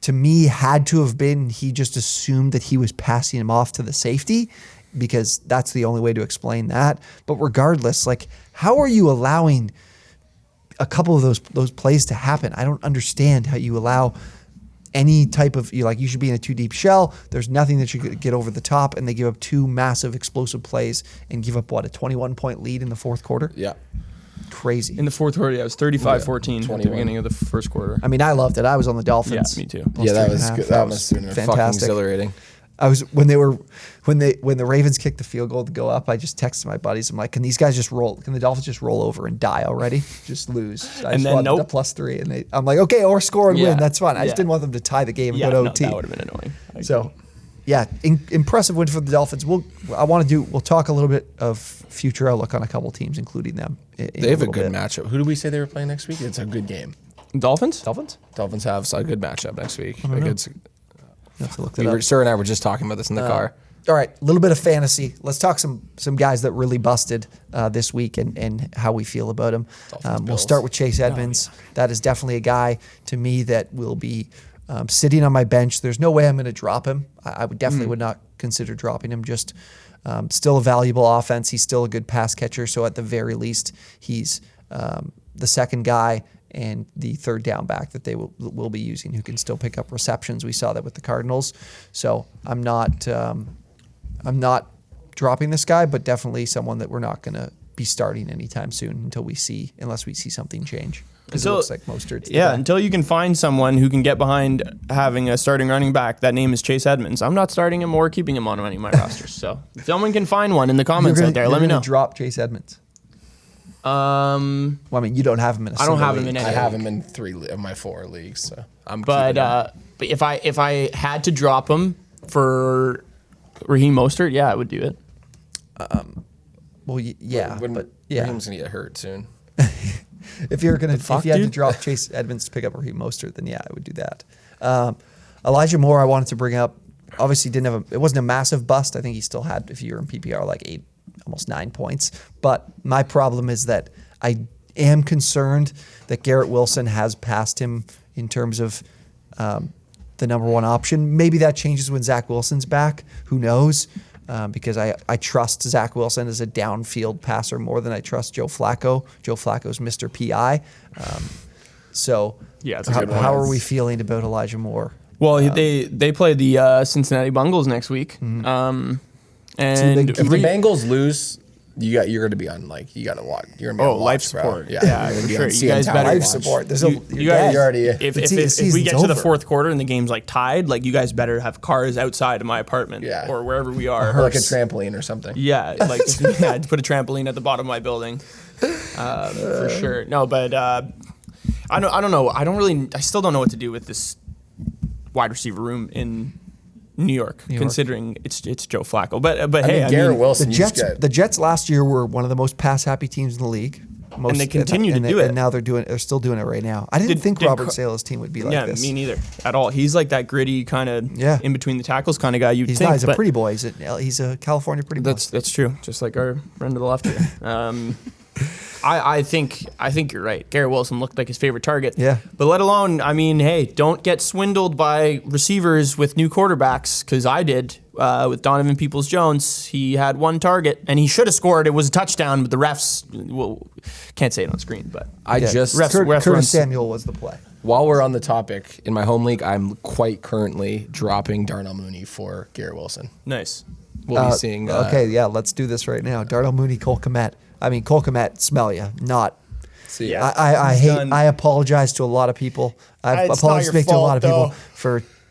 to me had to have been he just assumed that he was passing him off to the safety because that's the only way to explain that. But regardless, how are you allowing a couple of those plays to happen? I don't understand how you allow any type of you should be in a 2 deep shell. There's nothing that you could get over the top, and they give up 2 massive explosive plays and give up a 21-point lead in the fourth quarter. Yeah. Crazy. In the fourth quarter, it was 35-14 at the 21. beginning of the first quarter. I mean, I loved it. I was on the Dolphins. Yeah, me too. Plus Yeah, that 3.5. was good. That must have been fucking fantastic. exhilarating. I was when the Ravens kicked the field goal to go up. I just texted my buddies. I'm like, can these guys just roll? Can the Dolphins just roll over and die already? Just lose. I And just then wanted nope. the +3, and I'm like, okay, or score and Yeah, win. That's fine. I just yeah. didn't want them to tie the game and Yeah, go to no, OT. that would have been annoying. I So, yeah, impressive win for the Dolphins. We'll talk a little bit of future outlook on a couple teams, including them. They have a good matchup. Who do we say they were playing next week? It's a good game. Dolphins? Dolphins have a good matchup next week. You have to look that up. Sir and I were just talking about this in the car. All right, a little bit of fantasy. Let's talk some guys that really busted this week and how we feel about them. We'll start with Chase Edmonds. That is definitely a guy to me that will be sitting on my bench. There's no way I'm going to drop him. I would definitely would not consider dropping him. Just still a valuable offense. He's still a good pass catcher. So at the very least, he's the second guy and the third down back that they will be using, who can still pick up receptions. We saw that with the Cardinals. So I'm not dropping this guy, but definitely someone that we're not going to be starting anytime soon unless we see something change. Because it looks like Mostert's the guy. Until you can find someone who can get behind having a starting running back, that name is Chase Edmonds. I'm not starting him or keeping him on any of my rosters. So if someone can find one in the comments out there, let me know. Drop Chase Edmonds. Well, I mean, you don't have him in a I don't have league. him in any. I have him in 3 of my 4 leagues, so I'm. But if I had to drop him for Raheem Mostert, yeah, I would do it. Well, yeah, but Raheem's gonna get hurt soon. if you had to drop Chase Edmonds to pick up Raheem Mostert, then yeah, I would do that. Elijah Moore, I wanted to bring up. Obviously, it wasn't a massive bust. I think he still had, if you were in PPR, like 8, almost 9 points. But my problem is that I am concerned that Garrett Wilson has passed him in terms of the number one option. Maybe that changes when Zach Wilson's back. Who knows? Because I trust Zach Wilson as a downfield passer more than I trust Joe Flacco. Joe Flacco's Mr. PI. So yeah, it's a good how are we feeling about Elijah Moore? Well, they play the Cincinnati Bengals next week. And if the Bengals lose, you're going to be on you got to watch. You're going to be on life watch, support. Bro. Yeah, for sure. You guys better life support. You're already. If we get to the fourth quarter and the game's tied, you guys better have cars outside of my apartment or wherever we are, or like a trampoline or something. Yeah, to put a trampoline at the bottom of my building, for sure. No, but I don't know. I still don't know what to do with this wide receiver room in New York, considering it's Joe Flacco. But hey, Garrett Wilson. The Jets last year were one of the most pass happy teams in the league. And they continue to do it. And now they're still doing it right now. I didn't think Robert Saleh's team would be like this. Yeah, me neither at all. He's like that gritty kind of in between the tackles kind of guy. He's not. He's a pretty boy. He's a California pretty boy. That's true. Just like our friend to the left here. I think you're right. Garrett Wilson looked like his favorite target. Yeah. But let alone, hey, don't get swindled by receivers with new quarterbacks, because I did with Donovan Peoples-Jones. He had 1 target, and he should have scored. It was a touchdown, but the refs, can't say it on screen. But Curtis Samuel was the play. While we're on the topic, in my home league, I'm quite currently dropping Darnell Mooney for Garrett Wilson. Nice. We'll be seeing. Okay, yeah, let's do this right now. Darnell Mooney, Cole Kmet. Cole Kmet, smell ya. Not. See, I apologize to a lot of people. I apologize to a lot of people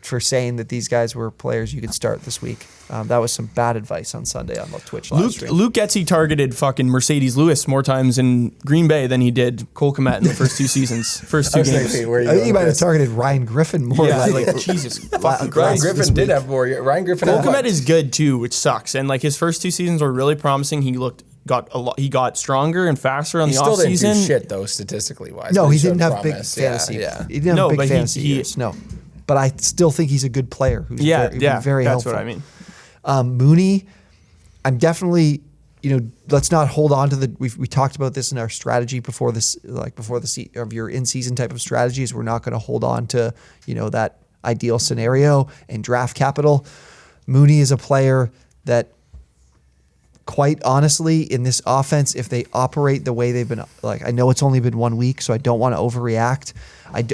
for saying that these guys were players you could start this week. That was some bad advice on Sunday on the Twitch live stream. Luke Getsy targeted fucking Mercedes Lewis more times in Green Bay than he did Cole Kmet in the first 2 seasons, first 2 games. He might have targeted Ryan Griffin more. Yeah, Jesus fucking Christ. Ryan Griffin did have more. Ryan Griffin. Cole Kmet is good too, which sucks. And his first 2 seasons were really promising. He got stronger and faster on the offseason. He still didn't do shit though, statistically wise. No, he didn't have big fantasy. Yeah. He didn't have big fantasy years. No, but I still think he's a good player who's very that's helpful. What I mean. Mooney, I'm definitely, let's not hold on to we talked about this in our strategy before of your in-season type of strategies. We're not going to hold on to, that ideal scenario and draft capital. Mooney is a player that, quite honestly, in this offense, if they operate the way they've been, I know it's only been 1 week, so I don't want to overreact.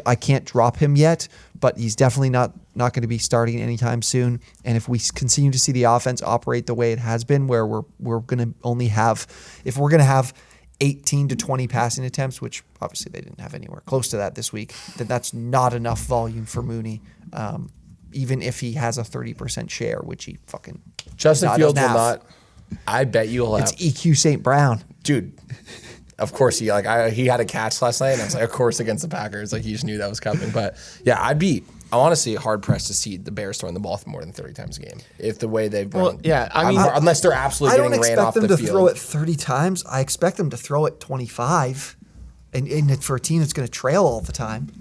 I can't drop him yet, but he's definitely not going to be starting anytime soon. And if we continue to see the offense operate the way it has been, where we're going to only have, if we're going to have 18 to 20 passing attempts, which obviously they didn't have anywhere close to that this week, then that's not enough volume for Mooney. Even if he has a 30% share, which he fucking Justin Fields will not. I bet you'll have. It's EQ St. Brown. Dude, of course he had a catch last night, and I was like, of course, against the Packers. You just knew that was coming. But yeah, I honestly hard pressed to see the Bears throwing the ball for more than 30 times a game. If the way they've run. Well, yeah, unless they're absolutely getting ran off the field. I don't expect them to throw it 30 times. I expect them to throw it 25. and for a team that's going to trail all the time.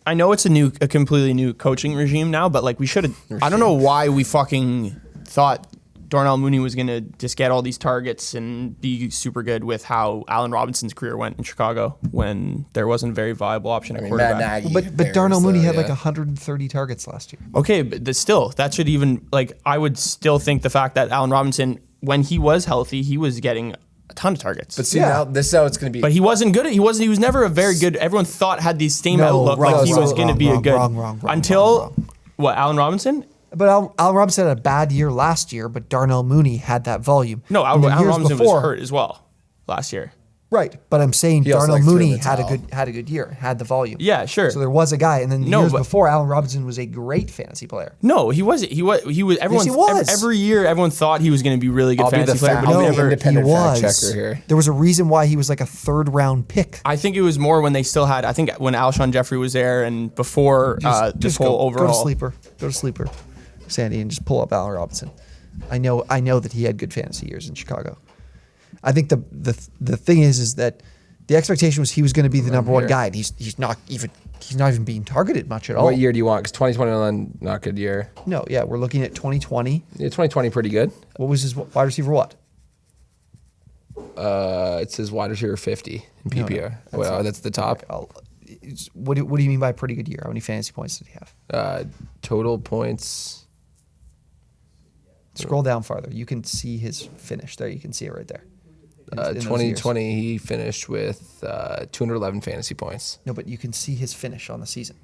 I know it's a completely new coaching regime now, but like we should have. I don't know why we fucking thought Darnell Mooney was going to just get all these targets and be super good with how Allen Robinson's career went in Chicago when there wasn't a very viable option at quarterback. But Darnell Mooney had like 130 targets last year. Okay, but that should even, like, I would still think the fact that Allen Robinson, when he was healthy, he was getting a ton of targets. But see, now this is how it's going to be. But he wasn't good. He was never a very good. Everyone thought had the same outlook, like he was going to be a good. Until what, Allen Robinson? But Allen Robinson had a bad year last year, but Darnell Mooney had that volume. No, Allen Robinson was hurt as well last year. Right, but I'm saying also, Darnell like, Mooney threw in the had a good year, had the volume. Yeah, sure. So there was a guy, and then the years before, Allen Robinson was a great fantasy player. No, he wasn't. He was. Everyone. Yes, he was. Every year, everyone thought he was going to be really good I'll fantasy be the player, but he never. independent He fact was. checker here. There was a reason why he was like a 3rd round pick. I think it was more when they still had. I think when Alshon Jeffrey was there, and before this whole overall. Go to sleeper, Sandy, and just pull up Allen Robinson. I know that he had good fantasy years in Chicago. I think the thing is that the expectation was he was going to be the number one guy, and he's not even being targeted much at all. What year do you want? Because 2021, not good year. No, yeah, we're looking at 2020. Yeah, 2020 pretty good. What was his wide receiver? What? It says wide receiver 50 in PPR. That's the top. What do you mean by pretty good year? How many fantasy points did he have? Total points. Scroll down farther. You can see his finish there. You can see it right there. In those 2020, years. he finished with 211 fantasy points. No, but you can see his finish on the season.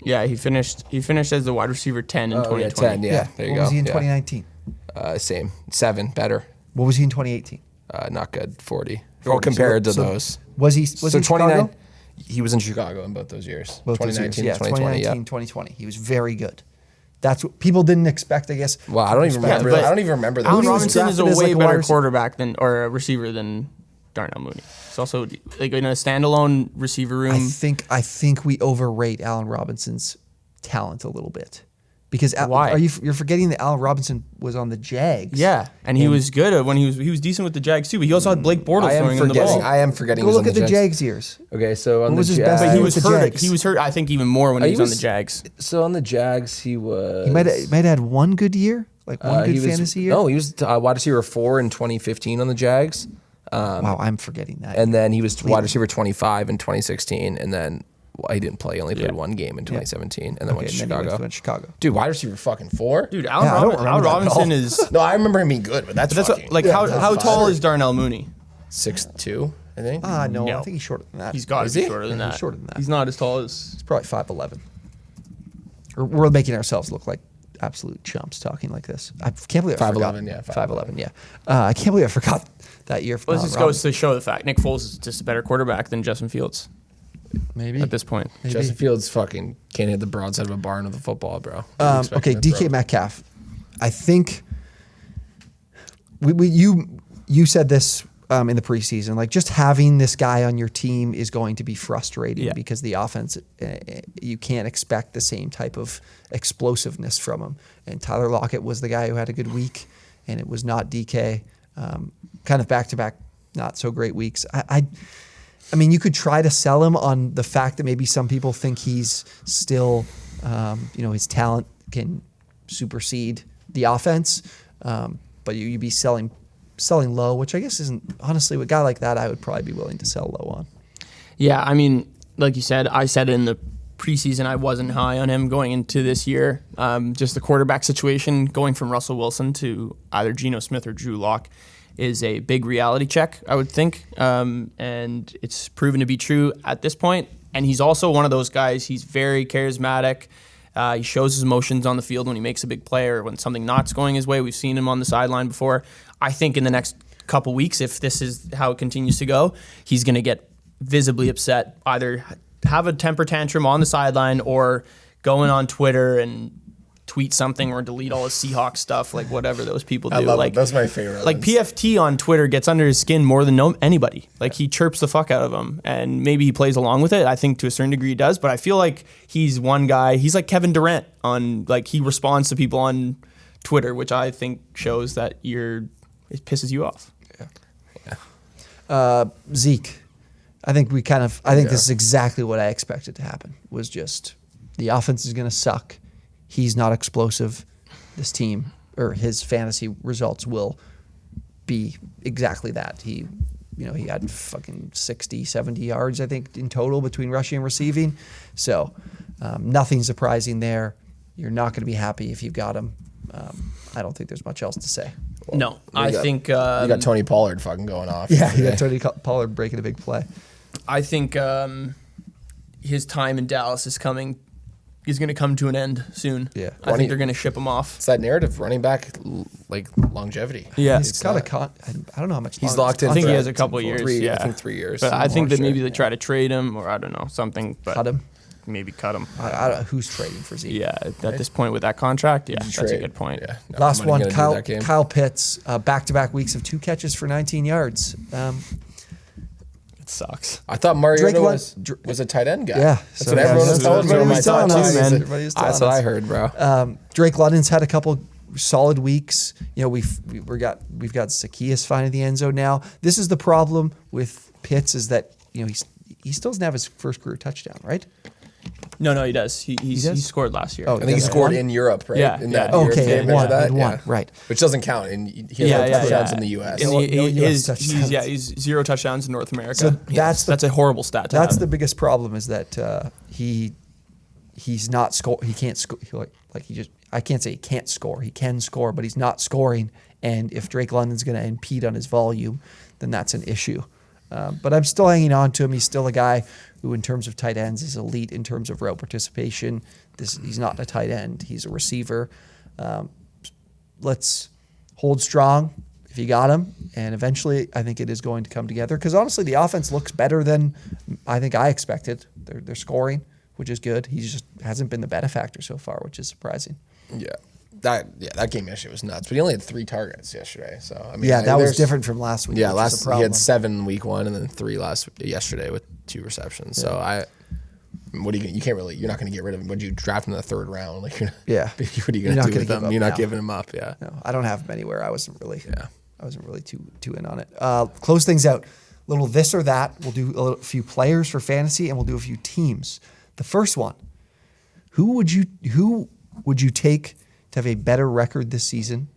Yeah, he finished as the wide receiver 10 in 2020. 10, yeah. There you go. What was he in Yeah. 2019? Same. 7, better. What was he in 2018? Not good. 40. 40. Compared to So those. Was he in Chicago? He was in Chicago in both those years. Both those 2019 years. and 2020. 2019, 2020. He was very good. That's what people didn't expect, I guess. Well, I don't even remember. but I don't even remember that. Allen Mooney was Robinson is a drafted as way like a better wide quarterback or a receiver than Darnell Mooney. It's also like in a standalone receiver room. I think we overrate Allen Robinson's talent a little bit. Because Why? You're forgetting that Allen Robinson was on the Jags. Yeah, and he was good when he was decent with the Jags too. But he also had Blake Bortles throwing him the ball. I am forgetting. Go he was look on at the Jags years. Okay, so on What the was his Jags, best But he with was the hurt. Jags? He was hurt. I think even more when he was on the Jags. So on the Jags, he was. He might have had one good year, like one good he was, fantasy year. No, he was wide receiver 4 in 2015 on the Jags. Wow, I'm forgetting that. And then he was wide receiver 25 in 2016, and then he didn't play. He only played one game in 2017, and then went to and then Chicago. he went to Chicago. Dude, wide receiver fucking 4? Dude, I don't remember Allen that at Robinson all. is. No, I remember him being good, but that's fucking. How tall is Darnell Mooney? 6'2", I think. No, No. I think he's shorter than that. He's got to Is be he? shorter than Yeah, that. he's shorter than that. He's not as tall as. He's probably 5'11". We're making ourselves look like absolute chumps talking like this. I can't believe I forgot. 5'11", yeah, 5'11", yeah. I can't believe I forgot that year. Well, this just goes to show the fact Nick Foles is just a better quarterback than Justin Fields maybe at this point. Maybe. Justin Fields fucking can't hit the broadside of a barn with a football, bro. Okay, DK Metcalf. I think you said this in the preseason. Like, just having this guy on your team is going to be frustrating because the offense, you can't expect the same type of explosiveness from him. And Tyler Lockett was the guy who had a good week, and it was not DK. Kind of back-to-back not so great weeks. I mean, you could try to sell him on the fact that maybe some people think he's still, his talent can supersede the offense, but you'd be selling low, which I guess isn't, honestly, with a guy like that, I would probably be willing to sell low on. Yeah, I mean, like you said, I said in the preseason I wasn't high on him going into this year. Just the quarterback situation, going from Russell Wilson to either Geno Smith or Drew Lock is a big reality check, I would think. And it's proven to be true at this point. And he's also one of those guys, he's very charismatic. He shows his emotions on the field when he makes a big play or when something not's going his way. We've seen him on the sideline before. I think in the next couple weeks, if this is how it continues to go, he's going to get visibly upset, either have a temper tantrum on the sideline or going on Twitter and tweet something or delete all his Seahawks stuff, like whatever those people do. I love like, it. That's my favorite. Like PFT on Twitter gets under his skin more than anybody. Like he chirps the fuck out of him, and maybe he plays along with it. I think to a certain degree he does, but I feel like he's one guy. He's like Kevin Durant on, like, he responds to people on Twitter, which I think shows that it pisses you off. Zeke. I think this is exactly what I expected to happen. Was just the offense is going to suck. He's not explosive. This team or his fantasy results will be exactly that. He had fucking 60, 70 yards, I think, in total between rushing and receiving. So nothing surprising there. You're not going to be happy if you've got him. I don't think there's much else to say. Well, no, I think... you got Tony Pollard fucking going off. Yeah, you got Tony Pollard breaking a big play. I think his time in Dallas is going to come to an end soon. Yeah. I think they're going to ship him off. It's that narrative, running back, like longevity. Yeah. He's got I don't know how much He's longer locked in. I think he has a contract. couple of years. I Yeah. think 3 years. But I think that Sure. maybe they try to trade him or I don't know, something. But Cut him. Maybe cut him. I don't know who's trading for Zeke. Yeah, at this point with that contract, that's a Trade. good point. Yeah. No, Last what are you one, gonna do with that game? Kyle Pitts, back-to-back weeks of 2 catches for 19 yards. It sucks. I thought Mariota Drake was a tight end guy. Yeah, That's so what yeah, everyone was that's telling what me. everybody My was top telling two, us. man. Everybody was telling That's what us. I heard, bro. Drake London's had a couple solid weeks. We've got Zacchaeus finding the end zone now. This is the problem with Pitts is that he still doesn't have his first career touchdown, right? No, he does. He scored last year. Oh, I think he scored in Europe, right? Yeah, In yeah. that Europe Okay, game, it won, remember that? it won, Yeah. right. Which doesn't count, and he has touchdowns in the U.S. And No US touchdowns. he's 0 touchdowns in North America. So that's a horrible stat. That's the biggest problem is that he's not score. He can't score. I can't say he can't score. He can score, but he's not scoring. And if Drake London's going to impede on his volume, then that's an issue. But I'm still hanging on to him. He's still a guy who, in terms of tight ends, is elite in terms of route participation. He's not a tight end. He's a receiver. Let's hold strong if you got him. And eventually, I think it is going to come together. Because honestly, the offense looks better than I think I expected. They're scoring, which is good. He just hasn't been the benefactor so far, which is surprising. Yeah. That game yesterday was nuts. But he only had 3 targets yesterday. So I mean, That was different from last week. Yeah, which is a he had problem. 7 week 1 and then 3 yesterday with 2 receptions. So what are you can't really, you're not going to get rid of him. Would you draft him in the 3rd round? Like what are you going to do with him? You're not giving him up. Yeah. No, I don't have him anywhere. I wasn't really too in on it. Close things out. Little this or that. We'll do a few players for fantasy, and we'll do a few teams. The first one. Who would you take to have a better record this season?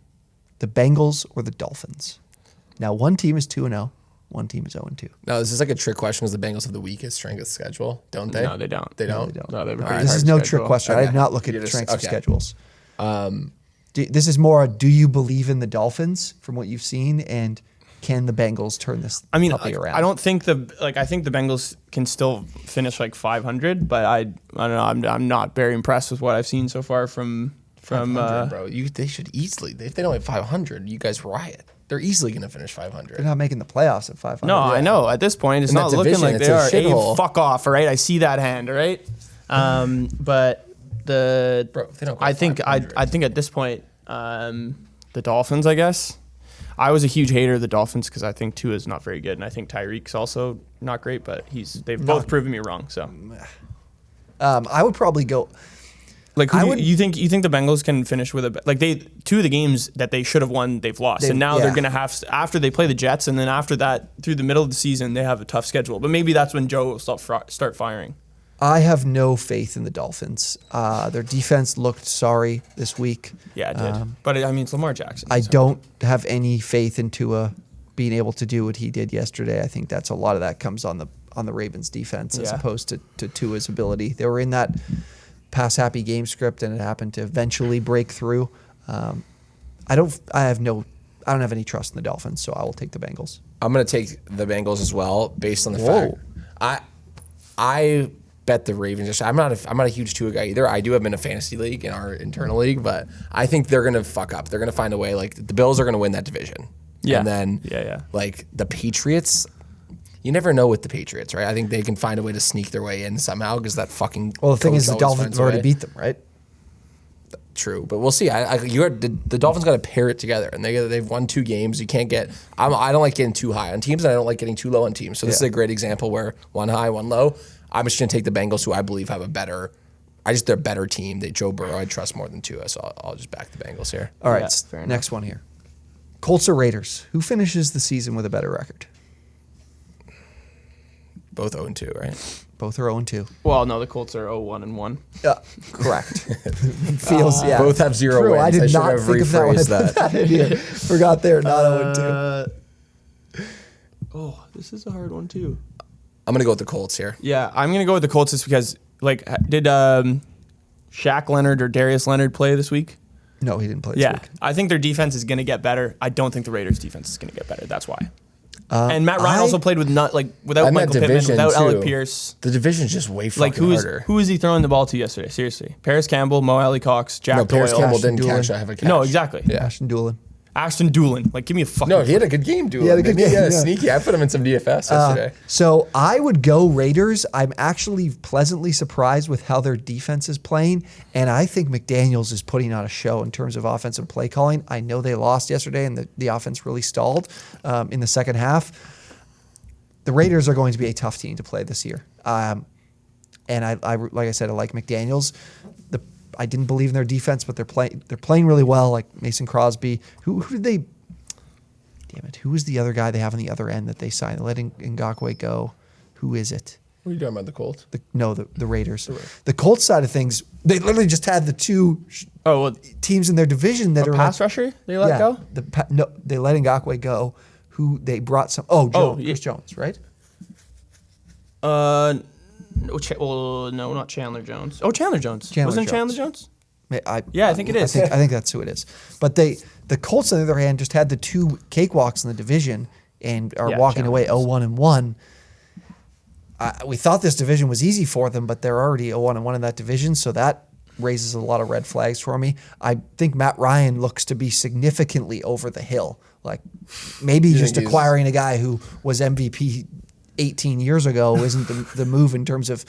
The Bengals or the Dolphins? Now, one team is 2-0. One team is 0-2. No, this is like a trick question because the Bengals have the weakest strength of schedule, don't they? No, they don't. They don't? They don't. No, they have a No, pretty this hard is no schedule. trick question. I Okay. did not look at You just- strengths of okay. schedules. This is more do you believe in the Dolphins from what you've seen, and can the Bengals turn this puppy around? I don't think I think the Bengals can still finish like 500, but I don't know. I'm not very impressed with what I've seen so far from 500, bro. They should easily. If they don't have 500, you guys riot. They're easily going to finish 500. They're not making the playoffs at 500. No, I know. At this point, it's In not that looking division, like it's they a are. shithole. Fuck off, all right? I see that hand, all right? But Bro, if they don't go I think 500. I think at this point, the Dolphins, I guess. I was a huge hater of the Dolphins because I think Tua is not very good, and I think Tyreek's also not great. But they've both proven me wrong. So, I would probably go. like, you think the Bengals can finish with two of the games that they should have won, they've lost, and now they're gonna have after they play the Jets, and then after that through the middle of the season they have a tough schedule. But maybe that's when Joe will start firing. I have no faith in the Dolphins. Their defense looked sorry this week. Yeah, it did. But I mean, it's Lamar Jackson. I so. don't have any faith in Tua being able to do what he did yesterday. I think that's a lot of that comes on the Ravens defense as opposed to Tua's ability. They were in that pass happy game script, and it happened to eventually break through. I don't have any trust in the Dolphins, so I will take the Bengals. I'm going to take the Bengals as well, based on the fact I bet the Ravens. I'm not a huge Tua guy either. I do have him in a fantasy league, in our internal league, but I think they're going to fuck up. They're going to find a way. Like the Bills are going to win that division. Yeah. And then like the Patriots, you never know with the Patriots, right? I think they can find a way to sneak their way in somehow because that fucking. Well, the thing coach is, the always Dolphins finds have a already way. beat them, right? True, but we'll see. The Dolphins got to pair it together, and they've won 2 games. You can't get. I don't like getting too high on teams, and I don't like getting too low on teams. So this is a great example where one high, one low. I'm just gonna take the Bengals, who I believe have they're a better team. Joe Burrow, I trust more than Tua, so I'll just back the Bengals here. All right, fair enough. next one here. Colts or Raiders? Who finishes the season with a better record? Both 0-2, right? Both are 0-2. Well, no, the Colts are 0-1-1. Yeah, correct. Feels yeah. Both have 0 True, wins. I did should not have think of that when I rephrased put that in here. Forgot they're not 0-2. Oh, this is a hard one too. I'm gonna go with the Colts here. Yeah, I'm gonna go with the Colts just because, like, did Shaq Leonard or Darius Leonard play this week? No, he didn't play this Yeah, week. I think their defense is gonna get better. I don't think the Raiders' defense is gonna get better. That's why. And Matt Ryan also played without I'm Michael Pittman, division, without too. Alec Pierce. The division's just way fucking harder. Who is he throwing the ball to yesterday? Seriously, Paris Campbell, Mo Alley Cox, Jack No, Paris Doyle. Campbell Ashton didn't Doolin. have a catch. No, exactly. Yeah. Ashton Doolin. Ashton Doolin. Like, give me a fucking. No, he had a good game, Doolin. He had a good game, Yeah, yeah. sneaky. I put him in some DFS yesterday. So I would go Raiders. I'm actually pleasantly surprised with how their defense is playing, and I think McDaniels is putting on a show in terms of offensive play calling. I know they lost yesterday, and the offense really stalled in the second half. The Raiders are going to be a tough team to play this year, and I like I said, I like McDaniels. I didn't believe in their defense, but they're playing really well. Like Mason Crosby. Who did they? Damn it! Who was the other guy they have on the other end that they signed? They let Ngakoue go. Who is it? What are you talking about, the Colts? The Raiders. The Colts side of things, they literally just had the two teams in their division that are pass rusher they let go. They let Ngakoue go. Who they brought some? Chris Jones, right? No, not Chandler Jones. Oh, Chandler Jones. Wasn't Jones. Chandler Jones? I think it is. I think that's who it is. But the Colts, on the other hand, just had the two cakewalks in the division and are walking away 0-1-1. We thought this division was easy for them, but they're already 0-1-1 in that division, so that raises a lot of red flags for me. I think Matt Ryan looks to be significantly over the hill. Like maybe just acquiring a guy who was MVP 18 years ago isn't the move in terms of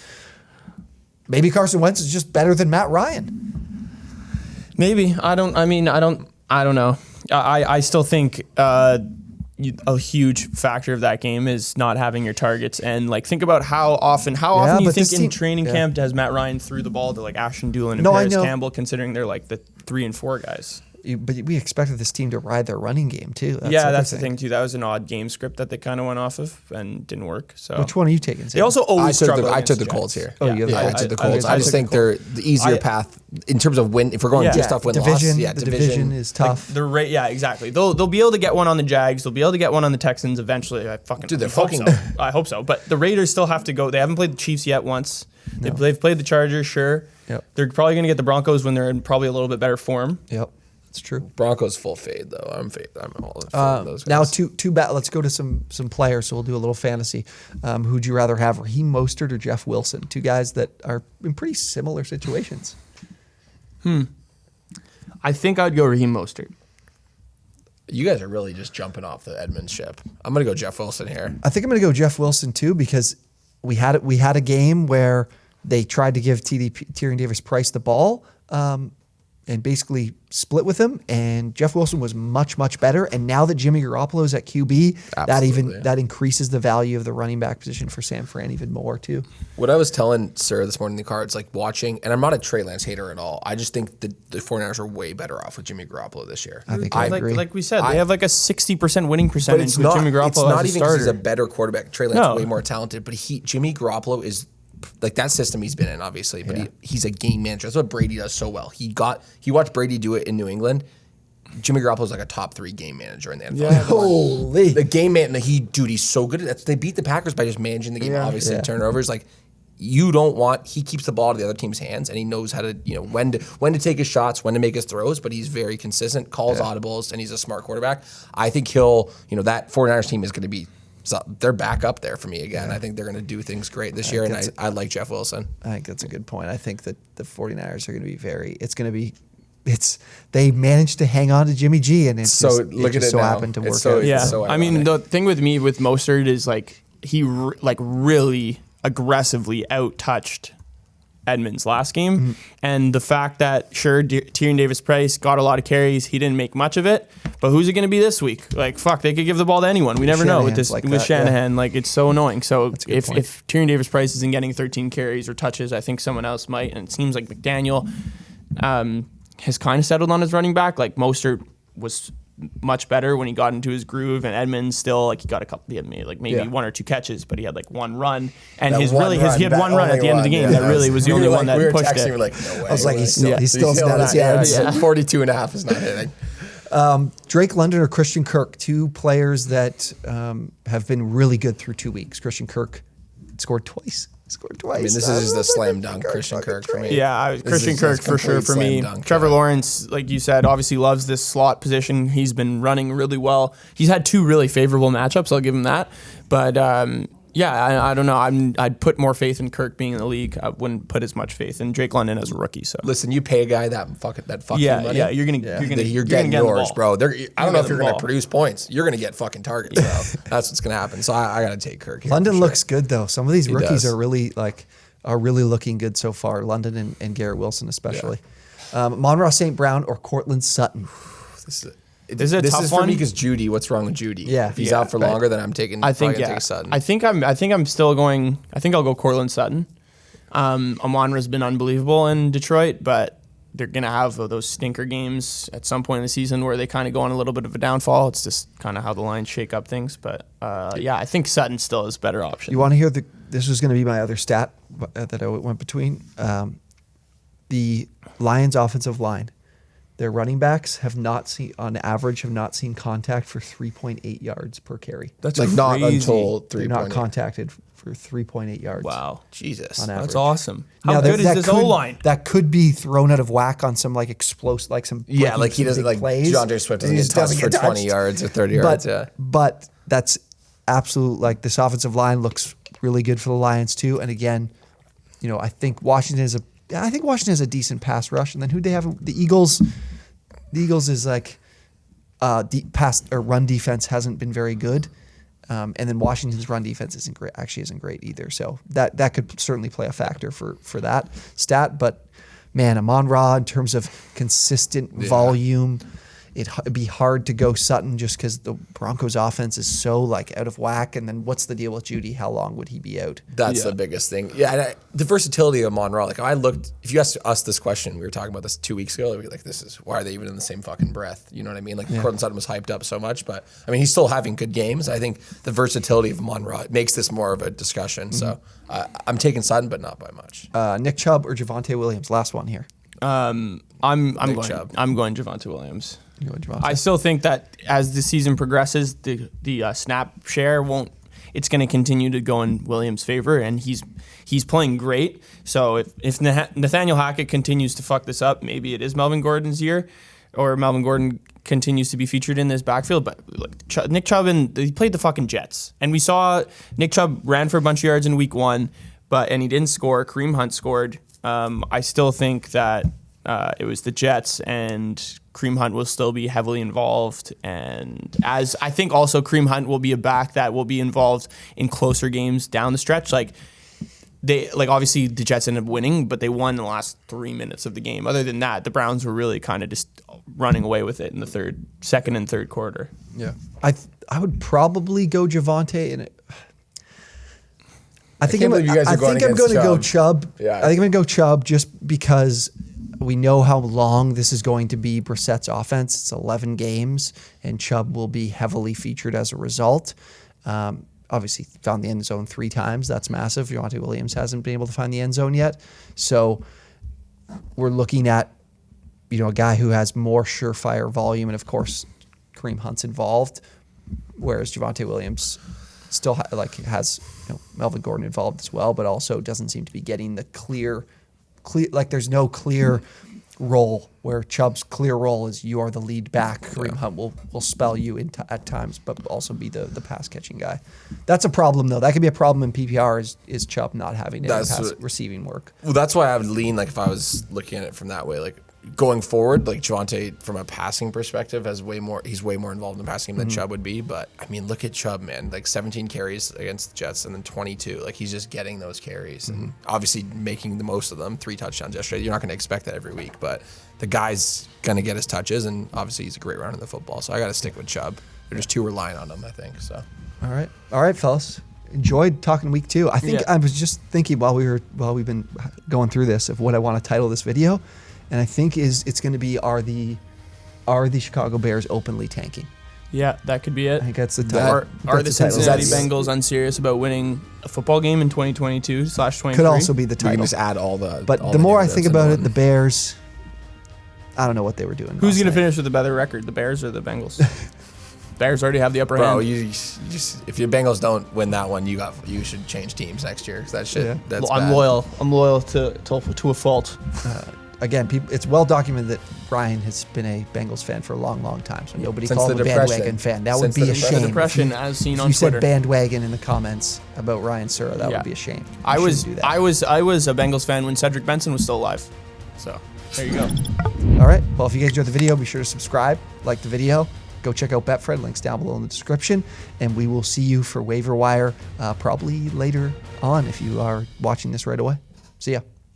maybe Carson Wentz is just better than Matt Ryan. Maybe. I don't know. I still think a huge factor of that game is not having your targets, and like think about how often you think in training camp has Matt Ryan threw the ball to like Ashton Doolin and Paris Campbell, considering they're like the 3 and 4 guys. But we expected this team to ride their running game too. That's the thing too. That was an odd game script that they kind of went off of and didn't work. So which one are you taking? They also always struggle. I took the against Colts Jets. here. I took the Colts. I just think the they're the easier path in terms of win. If we're going just off win loss, the division is tough. Exactly. They'll be able to get one on the Jags. They'll be able to get one on the Texans eventually. I hope so. But the Raiders still have to go. They haven't played the Chiefs yet once. They've played the Chargers, sure. Yep. They're probably going to get the Broncos when they're in probably a little bit better form. Yep. It's true. Broncos full fade though. I'm all for those guys. Now two bad. Let's go to some players. So we'll do a little fantasy. Who'd you rather have, Raheem Mostert or Jeff Wilson? Two guys that are in pretty similar situations. I think I'd go Raheem Mostert. You guys are really just jumping off the Edmonds ship. I'm gonna go Jeff Wilson here. I think I'm gonna go Jeff Wilson too because we had a game where they tried to give Tyrion Davis-Price the ball. And basically split with him, and Jeff Wilson was much, much better. And now that Jimmy Garoppolo is at QB, that increases the value of the running back position for San Fran even more too. What I was telling Sarah this morning in the car, it's like watching, and I'm not a Trey Lance hater at all. I just think the 49ers are way better off with Jimmy Garoppolo this year. I think I agree. Like we said, they have like a 60% winning percentage with Jimmy Garoppolo It's not as a even because he's a starter. better quarterback. Trey Lance is way more talented, but Jimmy Garoppolo is like that system he's been in, obviously, but he's a game manager. That's what Brady does so well. He watched Brady do it in New England. Jimmy Garoppolo's like a top 3 game manager in the NFL. Yeah. Holy. The game man, he's so good at that. They beat the Packers by just managing the game, obviously, turnovers. Like, he keeps the ball to the other team's hands, and he knows how to, when to take his shots, when to make his throws, but he's very consistent, calls audibles, and he's a smart quarterback. I think that 49ers team is going to be, so they're back up there for me again. I think they're going to do things great this year, and I like Jeff Wilson. I think that's a good point. I think that the 49ers are going to be they managed to hang on to Jimmy G, and it's happened to work out. Yeah, so I mean, the thing with me with Mostert is like he really aggressively out-touched Edmonds last game, and the fact that Tyrion Davis-Price got a lot of carries, he didn't make much of it. But who's it going to be this week? Like, fuck, they could give the ball to anyone. We never know with Shanahan. Like, it's so annoying. So if Tyrion Davis-Price isn't getting 13 carries or touches, I think someone else might. And it seems like McDaniel has kind of settled on his running back. Like Mostert was much better when he got into his groove. And Edmonds still, like, he got a couple, he had maybe one or two catches, but he had like one run. And he had one run at the end of the game that really was the only one that pushed it. We were like, no way. I was like, he's still not as yards. 42 and a half is not hitting. Drake London or Christian Kirk, two players that have been really good through 2 weeks. Christian Kirk scored twice. I mean, this is just a slam dunk, Christian Kirk for me. Yeah, Christian Kirk for sure for me. Trevor Lawrence, like you said, obviously loves this slot position. He's been running really well. He's had two really favorable matchups. I'll give him that. But I don't know. I'd put more faith in Kirk being in the league. I wouldn't put as much faith in Drake London as a rookie. So listen, you pay a guy that fucking money. Yeah, you're getting yours, bro. I don't know if you're gonna produce points. You're gonna get fucking targets, bro. That's what's gonna happen. So I gotta take Kirk. London looks good though. Some of these rookies are really looking good so far. London and Garrett Wilson especially. Yeah. Monroe St. Brown or Cortland Sutton. This is a tough one for me because Judy. What's wrong with Judy? Yeah, if he's out for longer, then I'm taking. Take Sutton. I think I'm still going. I think I'll go Cortland Sutton. Amon-Ra's been unbelievable in Detroit, but they're gonna have those stinker games at some point in the season where they kind of go on a little bit of a downfall. It's just kind of how the Lions shake up things. But I think Sutton still is a better option. You want to hear this was going to be my other stat that I went between. The Lions' offensive line. Their running backs on average have not seen contact for 3.8 yards per carry. That's like crazy. Not until 3.8. They're not contacted for 3.8 yards. Wow, Jesus, on average. That's awesome. How good is this O-line? That could be thrown out of whack on some like explosive, like some like he doesn't like plays. DeAndre Swift doesn't get touched for 20 yards or 30 yards. But that's absolute. Like this offensive line looks really good for the Lions too. And again, I think Washington is a decent pass rush. And then who'd they have? The Eagles. The Eagles is like pass or run defense hasn't been very good. And then Washington's run defense isn't great either. So that could certainly play a factor for that stat. But man, Amon-Ra in terms of consistent volume, it'd be hard to go Sutton just because the Broncos offense is so like out of whack. And then what's the deal with Judy? How long would he be out? That's the biggest thing. Yeah, and the versatility of Amon-Ra. Like if you asked us this question, we were talking about this 2 weeks ago. We'd be like, why are they even in the same fucking breath? You know what I mean? Like Cortland Sutton was hyped up so much, but I mean he's still having good games. I think the versatility of Amon-Ra makes this more of a discussion. So I'm taking Sutton, but not by much. Nick Chubb or Javonte Williams? Last one here. I'm going Javonte Williams. I still think that as the season progresses, the snap share it's going to continue to go in Williams' favor, and he's playing great. So if Nathaniel Hackett continues to fuck this up, maybe it is Melvin Gordon's year, or Melvin Gordon continues to be featured in this backfield. But like Nick Chubb, he played the fucking Jets, and we saw Nick Chubb ran for a bunch of yards in week 1, and he didn't score. Kareem Hunt scored. I still think that it was the Jets, and Kareem Hunt will still be heavily involved. And as I think also Kareem Hunt will be a back that will be involved in closer games down the stretch. Obviously the Jets ended up winning, but they won in the last 3 minutes of the game. Other than that, the Browns were really kind of just running away with it in the second and third quarter. Yeah. I would probably go Javonte, and I think I'm going to go Chubb. Yeah. I think I'm going to go Chubb just because we know how long this is going to be Brissett's offense. It's 11 games, and Chubb will be heavily featured as a result. Obviously, found the end zone 3 times. That's massive. Javonte Williams hasn't been able to find the end zone yet. So we're looking at a guy who has more surefire volume, and of course, Kareem Hunt's involved, whereas Javonte Williams still has Melvin Gordon involved as well, but also doesn't seem to be getting the clear, there's no clear role where Chubb's clear role is you are the lead back. Kareem Hunt will spell you at times, but also be the pass catching guy. That's a problem though. That could be a problem in PPR is Chubb not having any receiving work. Well, that's why I would lean if I was looking at it from that way. Going forward, Javonte from a passing perspective he's way more involved in passing than Chubb would be. But I mean, look at Chubb, man. 17 carries against the Jets and then 22. He's just getting those carries and obviously making the most of them. 3 touchdowns yesterday. You're not going to expect that every week, but the guy's going to get his touches, and obviously he's a great runner in the football. So I got to stick with Chubb. They're just too relying on him, I think. So. All right, fellas. Enjoyed talking week 2. I think I was just thinking while we've been going through this of what I want to title this video. And I think it's going to be Are the Chicago Bears openly tanking? Yeah, that could be it. I think that's the title. Are the That's the title. Cincinnati That's- Bengals unserious about winning a football game in 2022/23? Could also be the We can title. just add all the. But all the more I narratives think into about it, one. the Bears, I don't know what they were doing. Who's last going to night. finish with a better record, the Bears or the Bengals? Bears already have the upper Bro, hand. you just if your Bengals don't win that one, you should change teams next year. 'Cause that shit, Yeah. that's I'm bad. loyal. I'm loyal to a fault. Again, it's well documented that Ryan has been a Bengals fan for a long, long time. So nobody Since called the him a Depression. bandwagon fan. That would Since be the a Depression. shame. Depression, as seen If on you said Twitter. bandwagon in the comments about Ryan Sura, that Yeah. would be a shame. You I shouldn't do that. was a Bengals fan when Cedric Benson was still alive. So there you go. All right. Well, if you guys enjoyed the video, be sure to subscribe, like the video. Go check out Betfred. Links down below in the description. And we will see you for waiver wire probably later on if you are watching this right away. See ya.